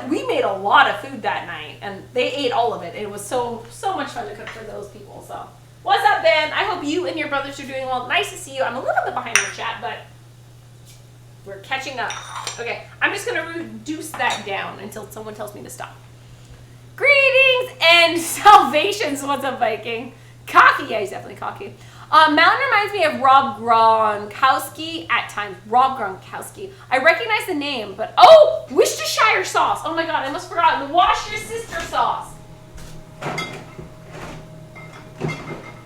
we made a lot of food that night and they ate all of it. It was so much fun to cook for those people. So what's up, Ben? I hope you and your brothers are doing well. Nice to see you. I'm a little bit behind the chat, but we're catching up. Okay, I'm just gonna reduce that down until someone tells me to stop. Greetings and salvations. What's up, Viking? Cocky, yeah, he's definitely cocky. Mountain reminds me of Rob Gronkowski at times. Rob Gronkowski. I recognize the name, but oh, Worcestershire sauce. Oh my god, I almost forgot the Wash Your Sister sauce.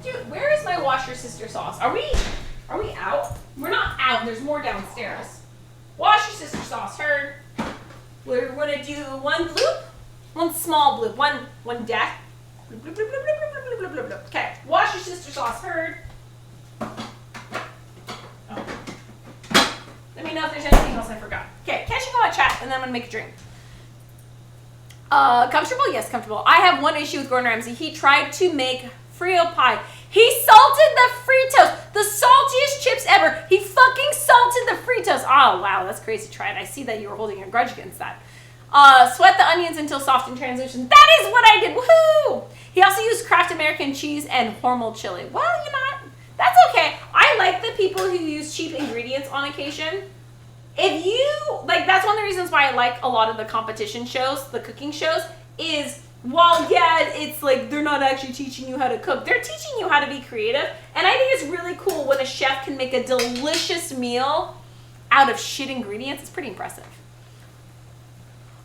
Dude, where is my Wash Your Sister sauce? Are we out? We're not out. There's more downstairs. Wash Your Sister sauce. Heard. We're gonna do one bloop, one small bloop, one death. Bloop, bloop, bloop, bloop, bloop, bloop, bloop, bloop. Okay. Wash Your Sister sauce. Heard. Oh. Let me know if there's anything else I forgot. Okay, catching on my chat, and then I'm gonna make a drink. Comfortable? Yes, comfortable. I have one issue with Gordon Ramsay. He tried to make Frito pie. He salted the Fritos, the saltiest chips ever. He fucking salted the Fritos. Oh wow, that's crazy. Try it. I see that you were holding a grudge against that. Sweat the onions until soft and translucent. That is what I did. Woohoo! He also used Kraft American cheese and Hormel chili. Well, you know what? That's okay. I like the people who use cheap ingredients on occasion. If you, like, that's one of the reasons why I like a lot of the competition shows, the cooking shows, is while, yeah, it's like they're not actually teaching you how to cook, they're teaching you how to be creative. And I think it's really cool when a chef can make a delicious meal out of shit ingredients. It's pretty impressive.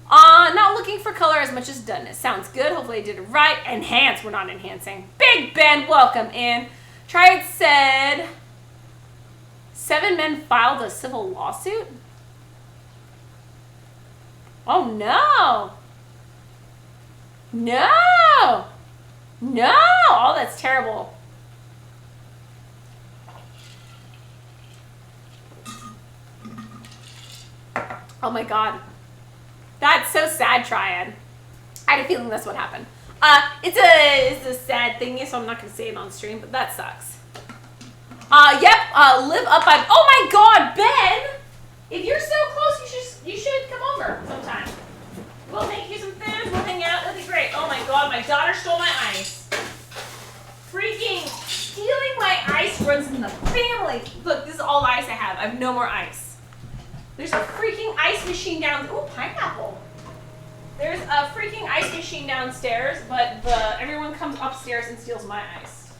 Not looking for color as much as doneness. Sounds good. Hopefully I did it right. Enhance. We're not enhancing. Big Ben, welcome in. Tried said 7 men filed a civil lawsuit. Oh no. No. No. Oh, that's terrible. Oh my god. That's so sad, Triad. I had a feeling that's what happened. It's a sad thing, so I'm not going to say it on stream, but that sucks. Live up by... Oh my god, Ben! If you're so close, you should come over sometime. We'll make you some food, we'll hang out, it'll be great. Oh my god, my daughter stole my ice. Freaking stealing my ice runs in the family. Look, this is all the ice I have. I have no more ice. There's a freaking ice machine down... Ooh, pineapple. There's a freaking ice machine downstairs, but everyone comes upstairs and steals my ice.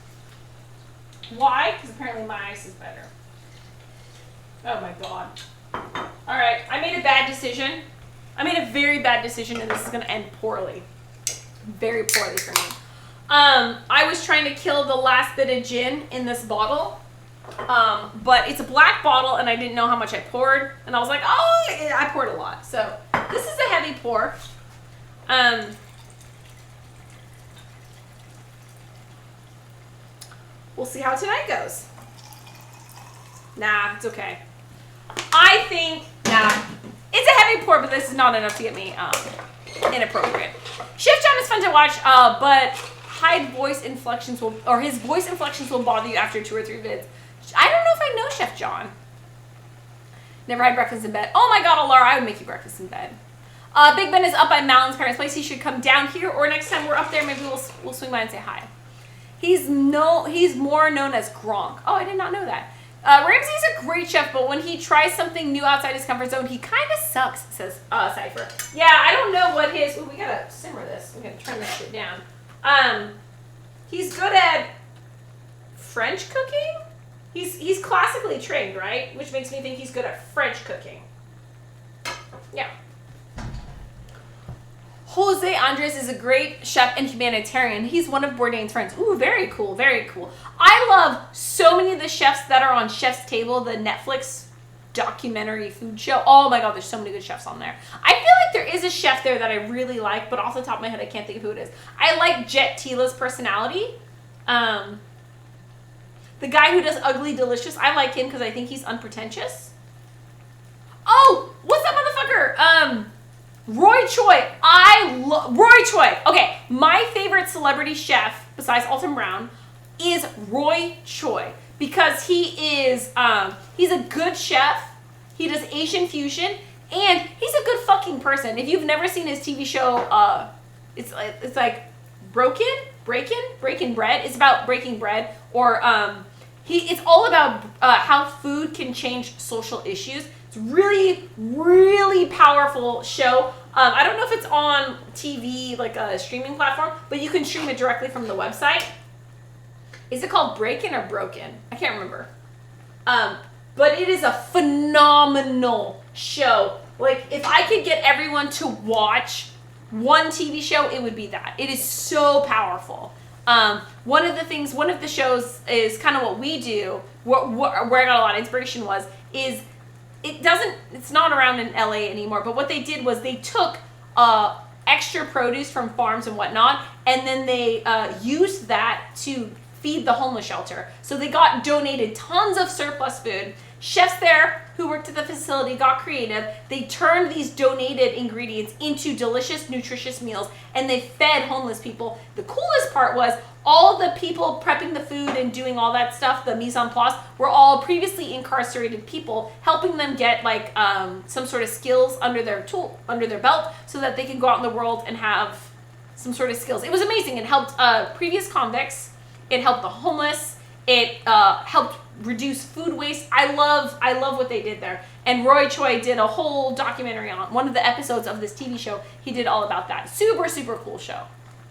Why? Because apparently my ice is better. Oh my god. Alright, I made a bad decision. I made a very bad decision, and this is going to end poorly. Very poorly for me. I was trying to kill the last bit of gin in this bottle. But it's a black bottle, and I didn't know how much I poured, and I was like, oh, I poured a lot. So this is a heavy pour. We'll see how tonight goes. Nah, it's okay. I think, nah, it's a heavy pour, but this is not enough to get me inappropriate. Chef John is fun to watch, but his voice inflections will bother you after 2 or 3 vids. I don't know if I know Chef John. Never had breakfast in bed. Oh my god, Alara, I would make you breakfast in bed. Big Ben is up by Mountain's parents' place. He should come down here, or next time we're up there, maybe we'll swing by and say hi. He's more known as Gronk. Oh, I did not know that. Ramsay's a great chef, but when he tries something new outside his comfort zone, he kind of sucks, says Cypher. Yeah, I don't know what his... Ooh, we gotta simmer this. We gotta turn this shit down. He's good at French cooking? He's classically trained, right? Which makes me think he's good at French cooking. Yeah. Jose Andres is a great chef and humanitarian. He's one of Bourdain's friends. Ooh, very cool, very cool. I love so many of the chefs that are on Chef's Table, the Netflix documentary food show. Oh my god, there's so many good chefs on there. I feel like there is a chef there that I really like, but off the top of my head, I can't think of who it is. I like Jet Tila's personality. The guy who does Ugly Delicious, I like him because I think he's unpretentious. Oh, what's up, motherfucker? Roy Choi. Roy Choi. Okay, my favorite celebrity chef, besides Alton Brown, is Roy Choi. Because he is, he's a good chef, he does Asian fusion, and he's a good fucking person. If you've never seen his TV show, it's like Breaking Bread. It's about breaking bread, or it's all about how food can change social issues. It's really, really powerful show. I don't know if it's on TV, like a streaming platform, but you can stream it directly from the website. Is it called Breakin' or Broken? I can't remember. But it is a phenomenal show. Like, if I could get everyone to watch one TV show, it would be that. It is so powerful. One of the shows is kind of what we do, where I got a lot of inspiration is it's not around in LA anymore, but what they did was they took extra produce from farms and whatnot, and then they used that to feed the homeless shelter. So they got donated tons of surplus food. Chefs there who worked at the facility got creative. They turned these donated ingredients into delicious, nutritious meals, and they fed homeless people. The coolest part was all the people prepping the food and doing all that stuff, the mise en place, were all previously incarcerated people, helping them get like some sort of skills under their belt so that they can go out in the world and have some sort of skills. It was amazing. It helped previous convicts. It helped the homeless. It helped reduce food waste. I love what they did there. And Roy Choi did a whole documentary on one of the episodes of this TV show. He did all about that. Super, super cool show.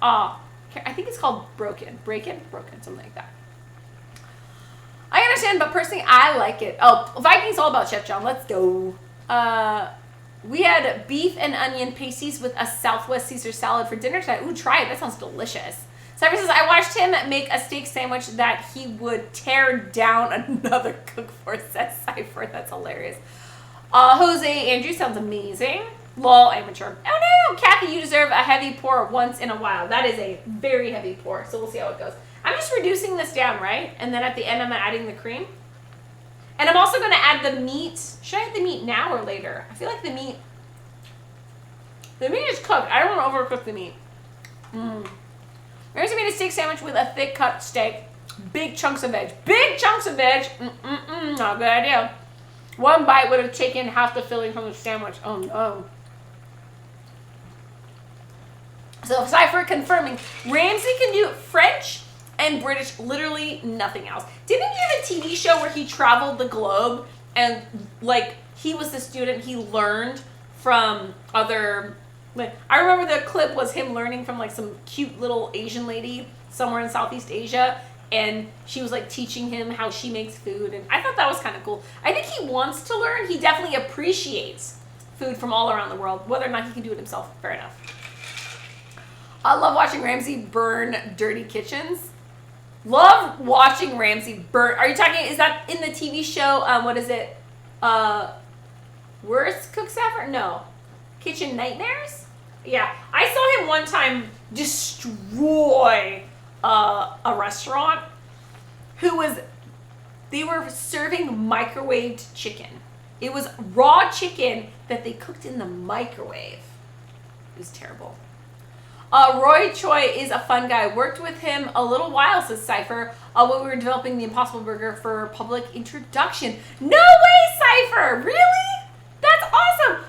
I think it's called Broken, something like that. I understand, but personally, I like it. Oh, Vikings all about Chef John. Let's go. We had beef and onion pasties with a Southwest Caesar salad for dinner tonight. Ooh, try it. That sounds delicious. Cypher says, I watched him make a steak sandwich that he would tear down another cook for, says Cypher. That's hilarious. Jose Andrew sounds amazing. Lol, amateur. Oh no, Kathy, you deserve a heavy pour once in a while. That is a very heavy pour, so we'll see how it goes. I'm just reducing this down, right? And then at the end, I'm adding the cream. And I'm also going to add the meat. Should I add the meat now or later? I feel like the meat is cooked. I don't want to overcook the meat. Mary's made a steak sandwich with a thick cut steak. Big chunks of veg. Big chunks of veg. Not a good idea. One bite would have taken half the filling from the sandwich. Oh no. So Cypher confirming, Ramsay can do French and British, literally nothing else. Didn't he have a TV show where he traveled the globe and like he was the student, he learned from other, like, I remember the clip was him learning from like some cute little Asian lady somewhere in Southeast Asia, and she was like teaching him how she makes food, and I thought that was kind of cool. I think he wants to learn. He definitely appreciates food from all around the world. Whether or not he can do it himself, fair enough. I love watching Ramsay burn dirty kitchens. Love watching Ramsay burn. Are you talking, is that in the TV show? What is it? Worst Cooks Ever? No. Kitchen Nightmares? Yeah. I saw him one time destroy a restaurant they were serving microwaved chicken. It was raw chicken that they cooked in the microwave. It was terrible. Roy Choi is a fun guy. Worked with him a little while, says Cypher, when we were developing the Impossible Burger for public introduction. No way, Cypher! Really? That's awesome!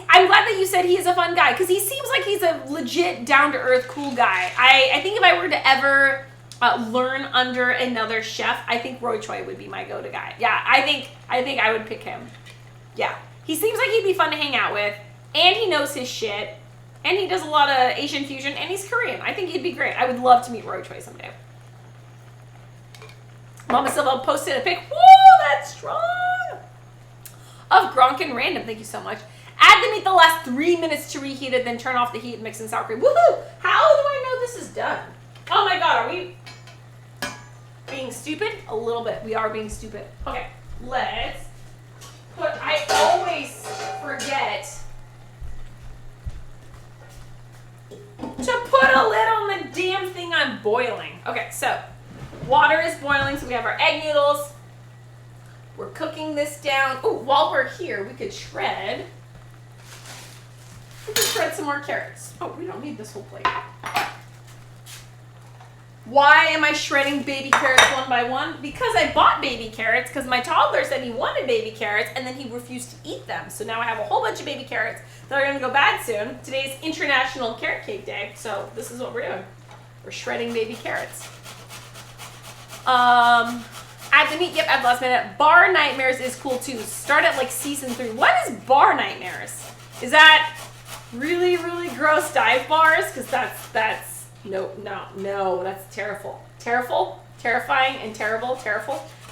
I'm glad that you said he is a fun guy, because he seems like he's a legit, down-to-earth, cool guy. I think if I were to ever learn under another chef, I think Roy Choi would be my go-to guy. Yeah, I think I would pick him. Yeah. He seems like he'd be fun to hang out with, and he knows his shit. And he does a lot of Asian fusion, and he's Korean. I think he'd be great. I would love to meet Roy Choi someday. Mama Silva posted a pic. Whoa, that's strong! Of Gronk and Random. Thank you so much. Add the meat the last 3 minutes to reheat it, then turn off the heat and mix in sour cream. Woohoo! How do I know this is done? Oh my god, are we being stupid? A little bit. We are being stupid. Okay, let's put, I always forget to put a lid on the damn thing I'm boiling. Okay, so water is boiling, so we have our egg noodles. We're cooking this down. Oh, while we're here, we could shred. We could shred some more carrots. Oh, we don't need this whole plate. Why am I shredding baby carrots one by one? Because I bought baby carrots because my toddler said he wanted baby carrots and then he refused to eat them. So now I have a whole bunch of baby carrots that are going to go bad soon. Today's International Carrot Cake Day, so this is what we're doing. We're shredding baby carrots. Add the meat, yep, add last minute. Bar Nightmares is cool too. Start at like season 3. What is Bar Nightmares? Is that really, really gross dive bars? Because that's, no, that's terrible. terrifying and terrible.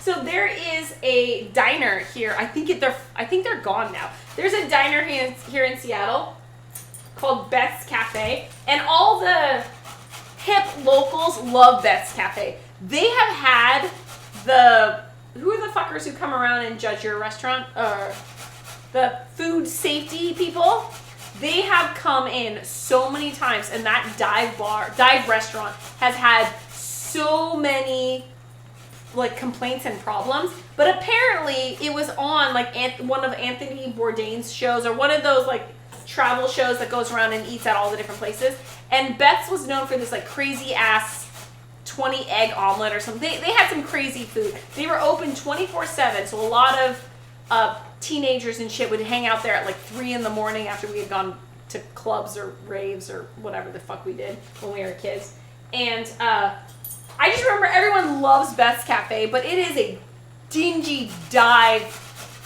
So there is a diner here. I think they're gone now. There's a diner here in Seattle called Beth's Cafe, and all the hip locals love Beth's Cafe. They have had who are the fuckers who come around and judge your restaurant? The food safety people. They have come in so many times, and that dive restaurant has had so many like complaints and problems. But apparently it was on like one of Anthony Bourdain's shows, or one of those like travel shows that goes around and eats at all the different places. And Beth's was known for this like crazy ass 20 egg omelet or something. They had some crazy food. They were open 24/7, so a lot of teenagers and shit would hang out there at like 3 a.m. after we had gone to clubs or raves or whatever the fuck we did when we were kids. And I just remember everyone loves Beth's Cafe, but it is a dingy dive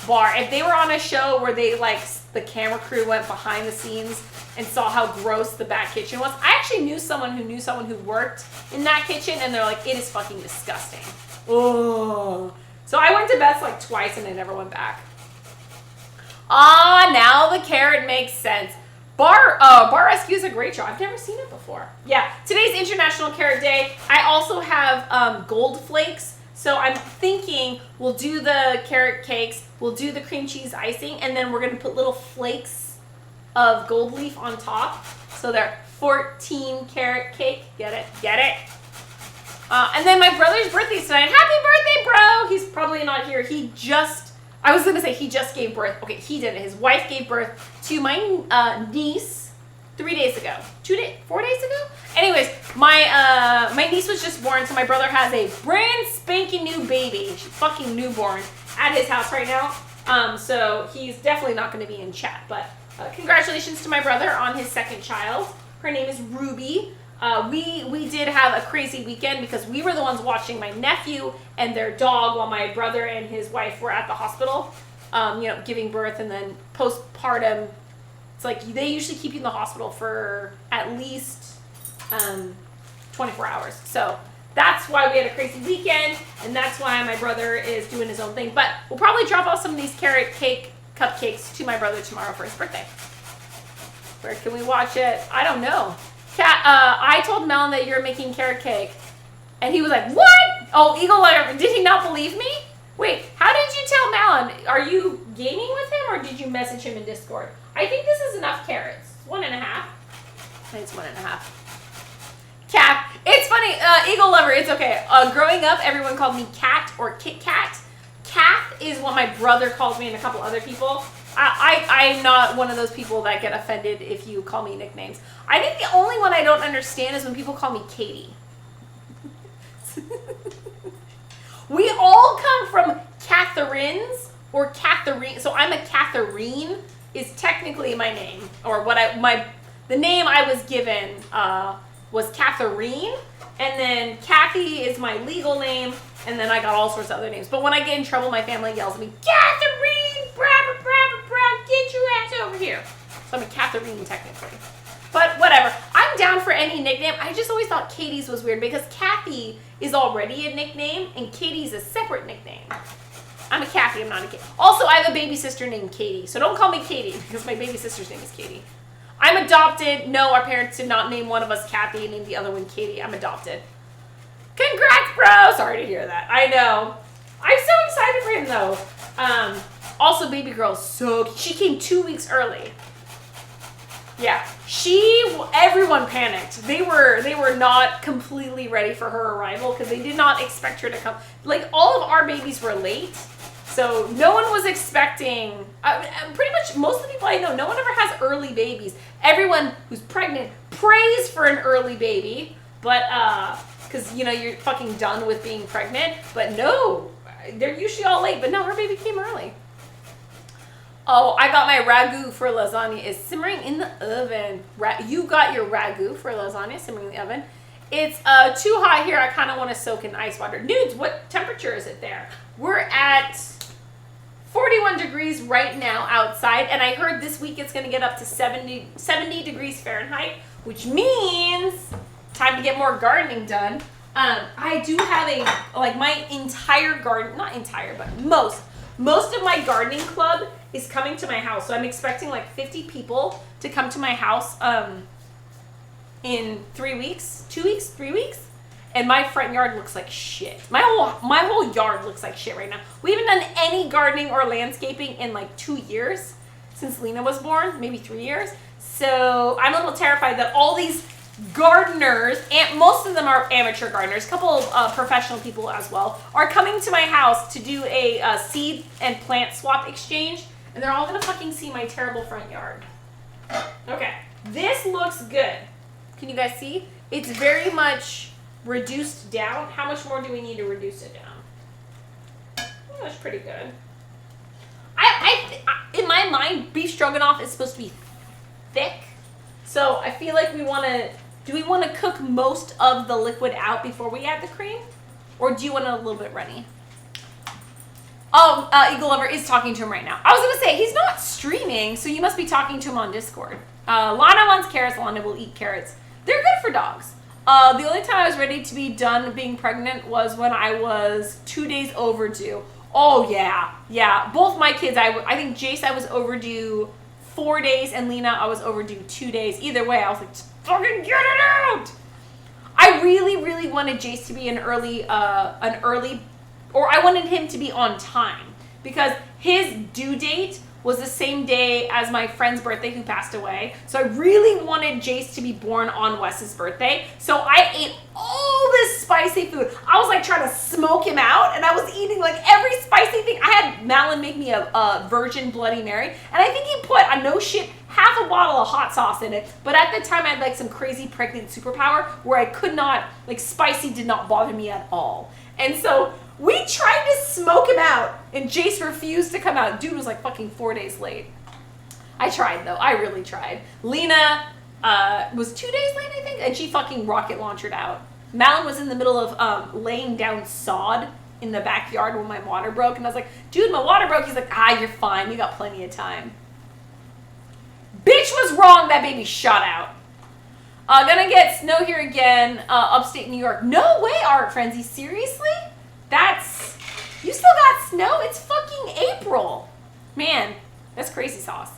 bar. If they were on a show where they like the camera crew went behind the scenes and saw how gross the back kitchen was. I actually knew someone who worked in that kitchen, and they're like, it is fucking disgusting. Oh. So I went to Beth's like twice and I never went back. Now the carrot makes sense. Bar Rescue is a great show. I've never seen it before. Yeah, today's International Carrot Day. I also have gold flakes. So I'm thinking we'll do the carrot cakes, we'll do the cream cheese icing, and then we're going to put little flakes of gold leaf on top. So they're 14 carrot cake. Get it? And then my brother's birthday tonight. Happy birthday, bro! He's probably not here. He just gave birth. Okay, he didn't. His wife gave birth to my niece 3 days ago. 4 days ago? Anyways, my niece was just born, so my brother has a brand spanking new baby. She's fucking newborn at his house right now. So he's definitely not going to be in chat. But congratulations to my brother on his second child. Her name is Ruby. We did have a crazy weekend because we were the ones watching my nephew and their dog while my brother and his wife were at the hospital, giving birth, and then postpartum. It's like they usually keep you in the hospital for at least 24 hours. So that's why we had a crazy weekend, and that's why my brother is doing his own thing. But we'll probably drop off some of these carrot cake cupcakes to my brother tomorrow for his birthday. Where can we watch it? I don't know. I told Melon that you're making carrot cake, and he was like, what? Oh, Eagle Lighter, did he not believe me? Wait, how did you tell Melon? Are you gaming with him, or did you message him in Discord? I think this is enough carrots. 1.5. I think it's 1.5. Cat. It's funny, Eagle Lover, it's okay. Growing up, everyone called me Cat or Kit Kat. Kath is what my brother calls me and a couple other people. I'm not one of those people that get offended if you call me nicknames. I think the only one I don't understand is when people call me Katie. We all come from Catherines or Catherine. So I'm a Catherine is technically my name, or the name I was given was Catherine, and then Kathy is my legal name, and then I got all sorts of other names. But when I get in trouble, my family yells at me, Catherine, get your ass over here. So I'm a Catherine technically. But whatever. I'm down for any nickname. I just always thought Katie's was weird because Kathy is already a nickname and Katie's a separate nickname. I'm a Kathy, I'm not a Katie. Also, I have a baby sister named Katie. So don't call me Katie because my baby sister's name is Katie. I'm adopted. No, our parents did not name one of us Kathy and name the other one Katie. I'm adopted. Congrats, bro! Sorry to hear that. I know. I'm so excited for him though. Also, baby girl, she came 2 weeks early. Yeah, everyone panicked. They were not completely ready for her arrival because they did not expect her to come. Like, all of our babies were late, so no one was expecting, pretty much most of the people I know, no one ever has early babies. Everyone who's pregnant prays for an early baby, but, because, you're fucking done with being pregnant, but no, they're usually all late, but no, her baby came early. Oh, I got my ragu for lasagna is simmering in the oven. You got your ragu for lasagna simmering in the oven. It's too hot here. I kind of want to soak in ice water. Nudes, what temperature is it there? We're at 41 degrees right now outside, and I heard this week it's going to get up to 70 degrees Fahrenheit, which means time to get more gardening done. I do have my entire garden, not entire, but most of my gardening club is coming to my house. So I'm expecting like 50 people to come to my house in 3 weeks, 2 weeks, 3 weeks. And my front yard looks like shit. My whole yard looks like shit right now. We haven't done any gardening or landscaping in like 2 years since Lena was born, maybe 3 years. So I'm a little terrified that all these gardeners, and most of them are amateur gardeners, a couple of professional people as well, are coming to my house to do a seed and plant swap exchange, and they're all gonna fucking see my terrible front yard. Okay, this looks good. Can you guys see? It's very much reduced down. How much more do we need to reduce it down? Oh, that's pretty good. In my mind, beef stroganoff is supposed to be thick, so I feel like we want to. Do we want to cook most of the liquid out before we add the cream, or do you want it a little bit runny? Oh, Eagle Lover is talking to him right now. I was gonna say he's not streaming, so you must be talking to him on Discord. Lana wants carrots. Lana will eat carrots. They're good for dogs. The only time I was ready to be done being pregnant was when I was 2 days overdue. Oh yeah. Both my kids, I think Jace I was overdue 4 days, and Lena I was overdue 2 days. Either way, I was like, just fucking get it out. I really wanted Jace to be an early, or I wanted him to be on time because his due date was the same day as my friend's birthday who passed away. So I really wanted Jace to be born on Wes's birthday. So I ate all this spicy food. I was like trying to smoke him out, and I was eating like every spicy thing. I had Malin make me a virgin Bloody Mary, and I think he put half a bottle of hot sauce in it. But at the time I had like some crazy pregnant superpower where I could not, like spicy did not bother me at all. And so we tried to smoke him out, and Jace refused to come out. Dude was like fucking 4 days late. I tried, though. I really tried. Lena was 2 days late, I think, and she fucking rocket launched out. Malin was in the middle of laying down sod in the backyard when my water broke, and I was like, dude, my water broke. He's like, you're fine. You got plenty of time. Bitch was wrong. That baby shot out. Gonna get snow here again, upstate New York. No way, Art Frenzy. Seriously? You still got snow? It's fucking April. Man, that's crazy sauce.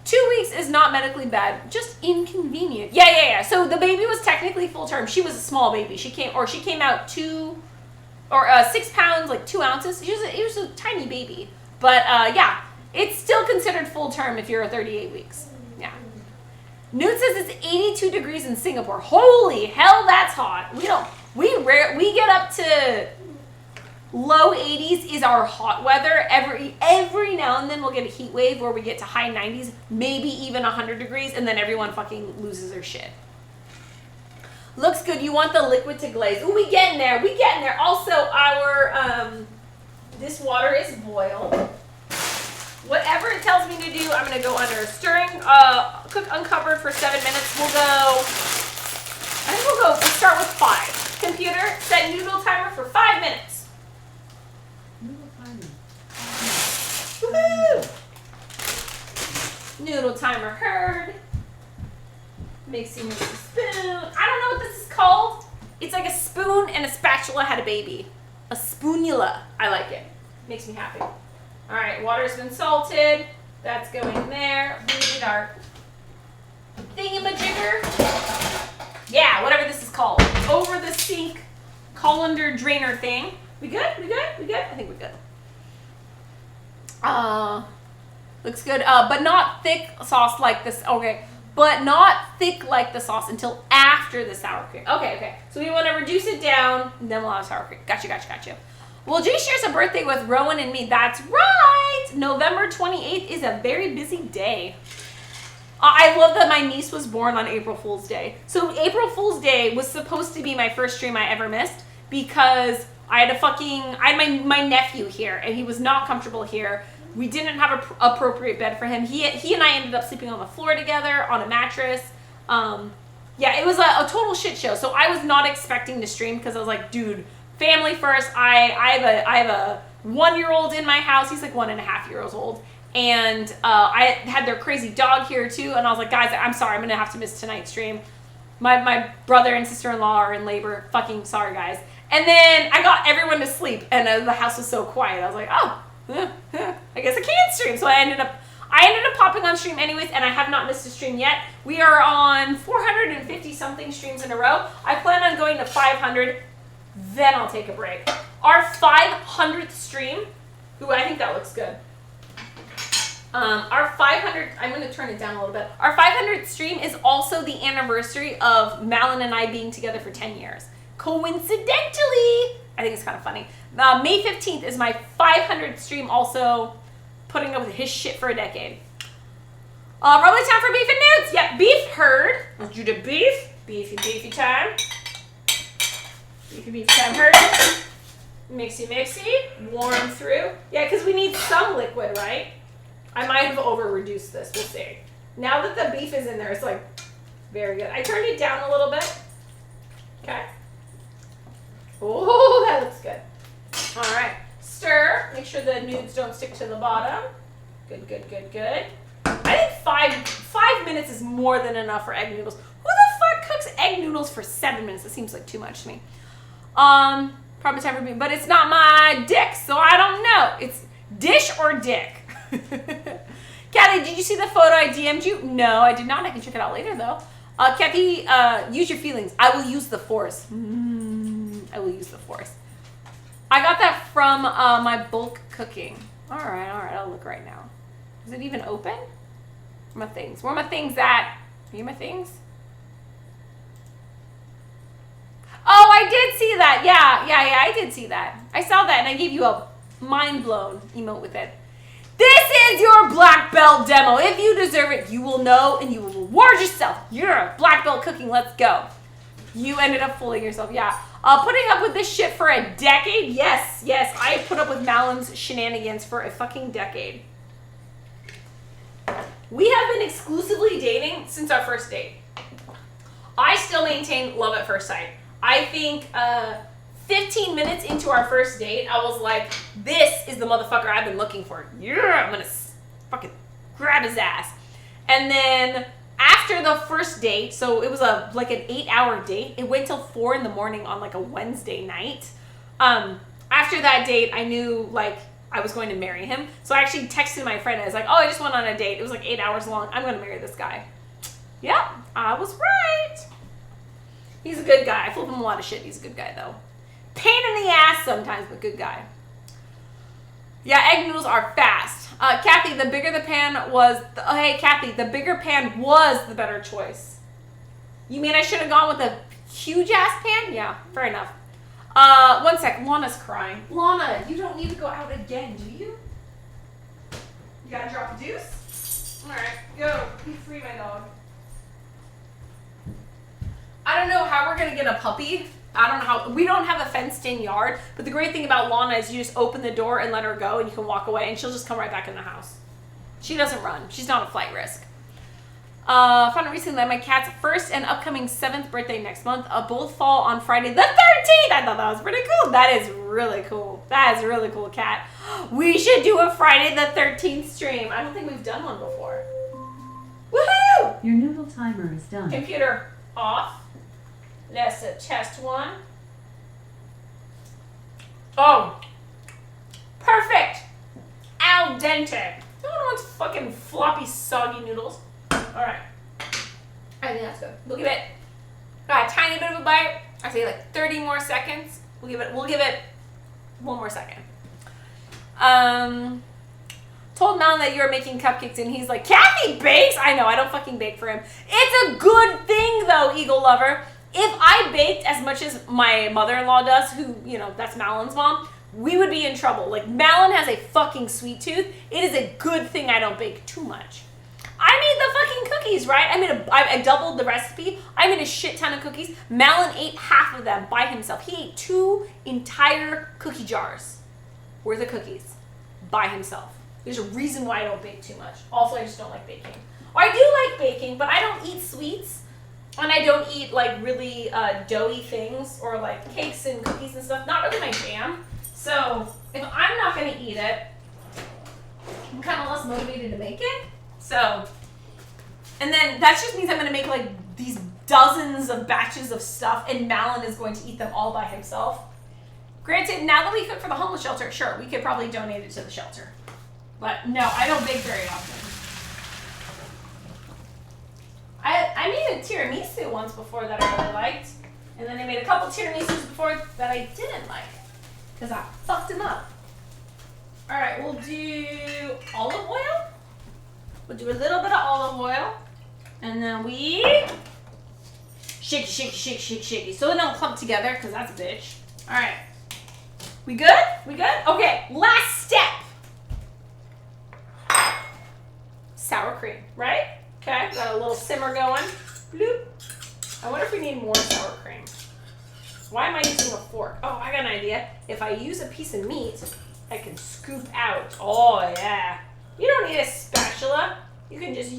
2 weeks is not medically bad, just inconvenient. Yeah. So the baby was technically full term. She was a small baby. She came out 6 pounds, like 2 ounces. It was a tiny baby. But yeah, it's still considered full term if you're 38 weeks. Yeah. Newt says it's 82 degrees in Singapore. Holy hell, that's hot. We get up to low 80s is our hot weather. Every now and then we'll get a heat wave where we get to high 90s, maybe even 100 degrees, and then everyone fucking loses their shit. Looks good. You want the liquid to glaze. Ooh, we getting there. Also, our this water is boiled. Whatever it tells me to do, I'm gonna go under. Stirring, cook uncovered for 7 minutes. We'll start with 5. Computer, set noodle timer for 5 minutes. Noodle timer. Woohoo! Noodle timer heard. Mixing with a spoon. I don't know what this is called. It's like a spoon and a spatula had a baby. A spoonula. I like it. Makes me happy. All right, water's been salted. That's going there. We need our thingamajigger. Yeah, whatever this is called. Over the sink colander drainer thing. We good? I think we're good. Looks good. But not thick sauce like this. Okay. But not thick like the sauce until after the sour cream. Okay. So we want to reduce it down, and then we'll have sour cream. Gotcha. Well, Jay shares a birthday with Rowan and me. That's right! November 28th is a very busy day. I love that my niece was born on April Fool's Day. So April Fool's Day was supposed to be my first stream I ever missed because I had my nephew here, and he was not comfortable here. We didn't have an appropriate bed for him. He and I ended up sleeping on the floor together on a mattress. Yeah, it was a total shit show. So I was not expecting to stream because I was like, dude, family first. I have a 1-year-old in my house. He's like 1.5 years old. And I had their crazy dog here too. And I was like, guys, I'm sorry. I'm going to have to miss tonight's stream. My brother and sister-in-law are in labor. Fucking sorry, guys. And then I got everyone to sleep, and the house was so quiet. I was like, oh, I guess I can stream. So I ended up popping on stream anyways, and I have not missed a stream yet. We are on 450 something streams in a row. I plan on going to 500, then I'll take a break. Our 500th stream. Ooh, I think that looks good. Our 500, I'm going to turn it down a little bit. Our 500th stream is also the anniversary of Malin and I being together for 10 years. Coincidentally, I think it's kind of funny. May 15th is my 500th stream, also putting up with his shit for a decade. Probably time for beef and nudes. Yep, beef heard. Let's do the beef. Beefy time. Beefy time heard. Mixy. Warm through. Yeah, because we need some liquid, right? I might have over-reduced this. We'll see. Now that the beef is in there, it's like very good. I turned it down a little bit. Okay. Oh, that looks good. All right. Stir. Make sure the nudes don't stick to the bottom. Good. I think five minutes is more than enough for egg noodles. Who the fuck cooks egg noodles for 7 minutes? That seems like too much to me. Probably time for me, but it's not my dick, so I don't know. It's dish or dick. Kathy, did you see the photo I DM'd you? No, I did not. I can check it out later, though. Kathy, use your feelings. I will use the force. I will use the force. I got that from my bulk cooking. All right. I'll look right now. Is it even open? Where are my things? Where are my things at? Are you my things? Oh, I did see that. Yeah, I did see that. I saw that, and I gave you a mind-blown emote with it. This is your black belt demo. If you deserve it, you will know, and you will reward yourself. You're a black belt cooking. Let's go. You ended up fooling yourself. Yeah. Putting up with this shit for a decade? Yes. I put up with Malin's shenanigans for a fucking decade. We have been exclusively dating since our first date. I still maintain love at first sight. I think 15 minutes into our first date, I was like, this is the motherfucker I've been looking for. Yeah, I'm gonna fucking grab his ass. And then after the first date, so it was like an 8-hour date. It went till 4 in the morning on like a Wednesday night. After that date, I knew like I was going to marry him. So I actually texted my friend. I was like, oh, I just went on a date. It was like 8 hours long. I'm going to marry this guy. Yeah, I was right. He's a good guy. I flip him a lot of shit. He's a good guy, though. Pain in the ass sometimes, but good guy. Yeah, egg noodles are fast. Kathy, the bigger the pan was... hey, Kathy, the bigger pan was the better choice. You mean I should have gone with a huge-ass pan? Yeah, fair enough. 1 sec. Lana's crying. Lana, you don't need to go out again, do you? You gotta drop a deuce? All right, go. Be free, my dog. I don't know how we're gonna get a puppy. I don't know how. We don't have a fenced-in yard, but the great thing about Lana is you just open the door and let her go, and you can walk away, and she'll just come right back in the house. She doesn't run. She's not a flight risk. Found out recently that my cat's first and upcoming 7th birthday next month both fall on Friday the 13th. I thought that was pretty cool. That is really cool. That is really cool, cat. We should do a Friday the 13th stream. I don't think we've done one before. Woohoo! Your noodle timer is done. Computer off. Let's test one. Oh, perfect. Al dente. No one wants fucking floppy, soggy noodles. All right. I think that's good. We'll give it a tiny bit of a bite. I say like 30 more seconds. We'll give it 1 more second. Told Malin that you were making cupcakes, and he's like, Kathy bakes? I know, I don't fucking bake for him. It's a good thing, though, Eagle Lover. If I baked as much as my mother-in-law does, who, that's Malin's mom, we would be in trouble. Like, Malin has a fucking sweet tooth. It is a good thing I don't bake too much. I made the fucking cookies, right? I doubled the recipe. I made a shit ton of cookies. Malin ate half of them by himself. He ate 2 entire cookie jars worth of cookies by himself. There's a reason why I don't bake too much. Also, I just don't like baking. Or I do like baking, but I don't eat sweets. And I don't eat, like, really doughy things or, like, cakes and cookies and stuff. Not really my jam. So, if I'm not going to eat it, I'm kind of less motivated to make it. So, and then that just means I'm going to make, like, these dozens of batches of stuff, and Malin is going to eat them all by himself. Granted, now that we cook for the homeless shelter, sure, we could probably donate it to the shelter. But no, I don't bake very often. I made a tiramisu once before that I really liked. And then I made a couple tiramisus before that I didn't like. Because I fucked them up. Alright, we'll do olive oil. We'll do a little bit of olive oil. And then we shake, shake, shake, shake, shake. So they don't clump together, because that's a bitch. Alright. We good? We good? Okay, last step. Sour cream, right? Okay, got a little simmer going. Bloop. I wonder if we need more sour cream. Why am I using a fork? Oh, I got an idea. If I use a piece of meat, I can scoop out. Oh, yeah. You don't need a spatula. You can just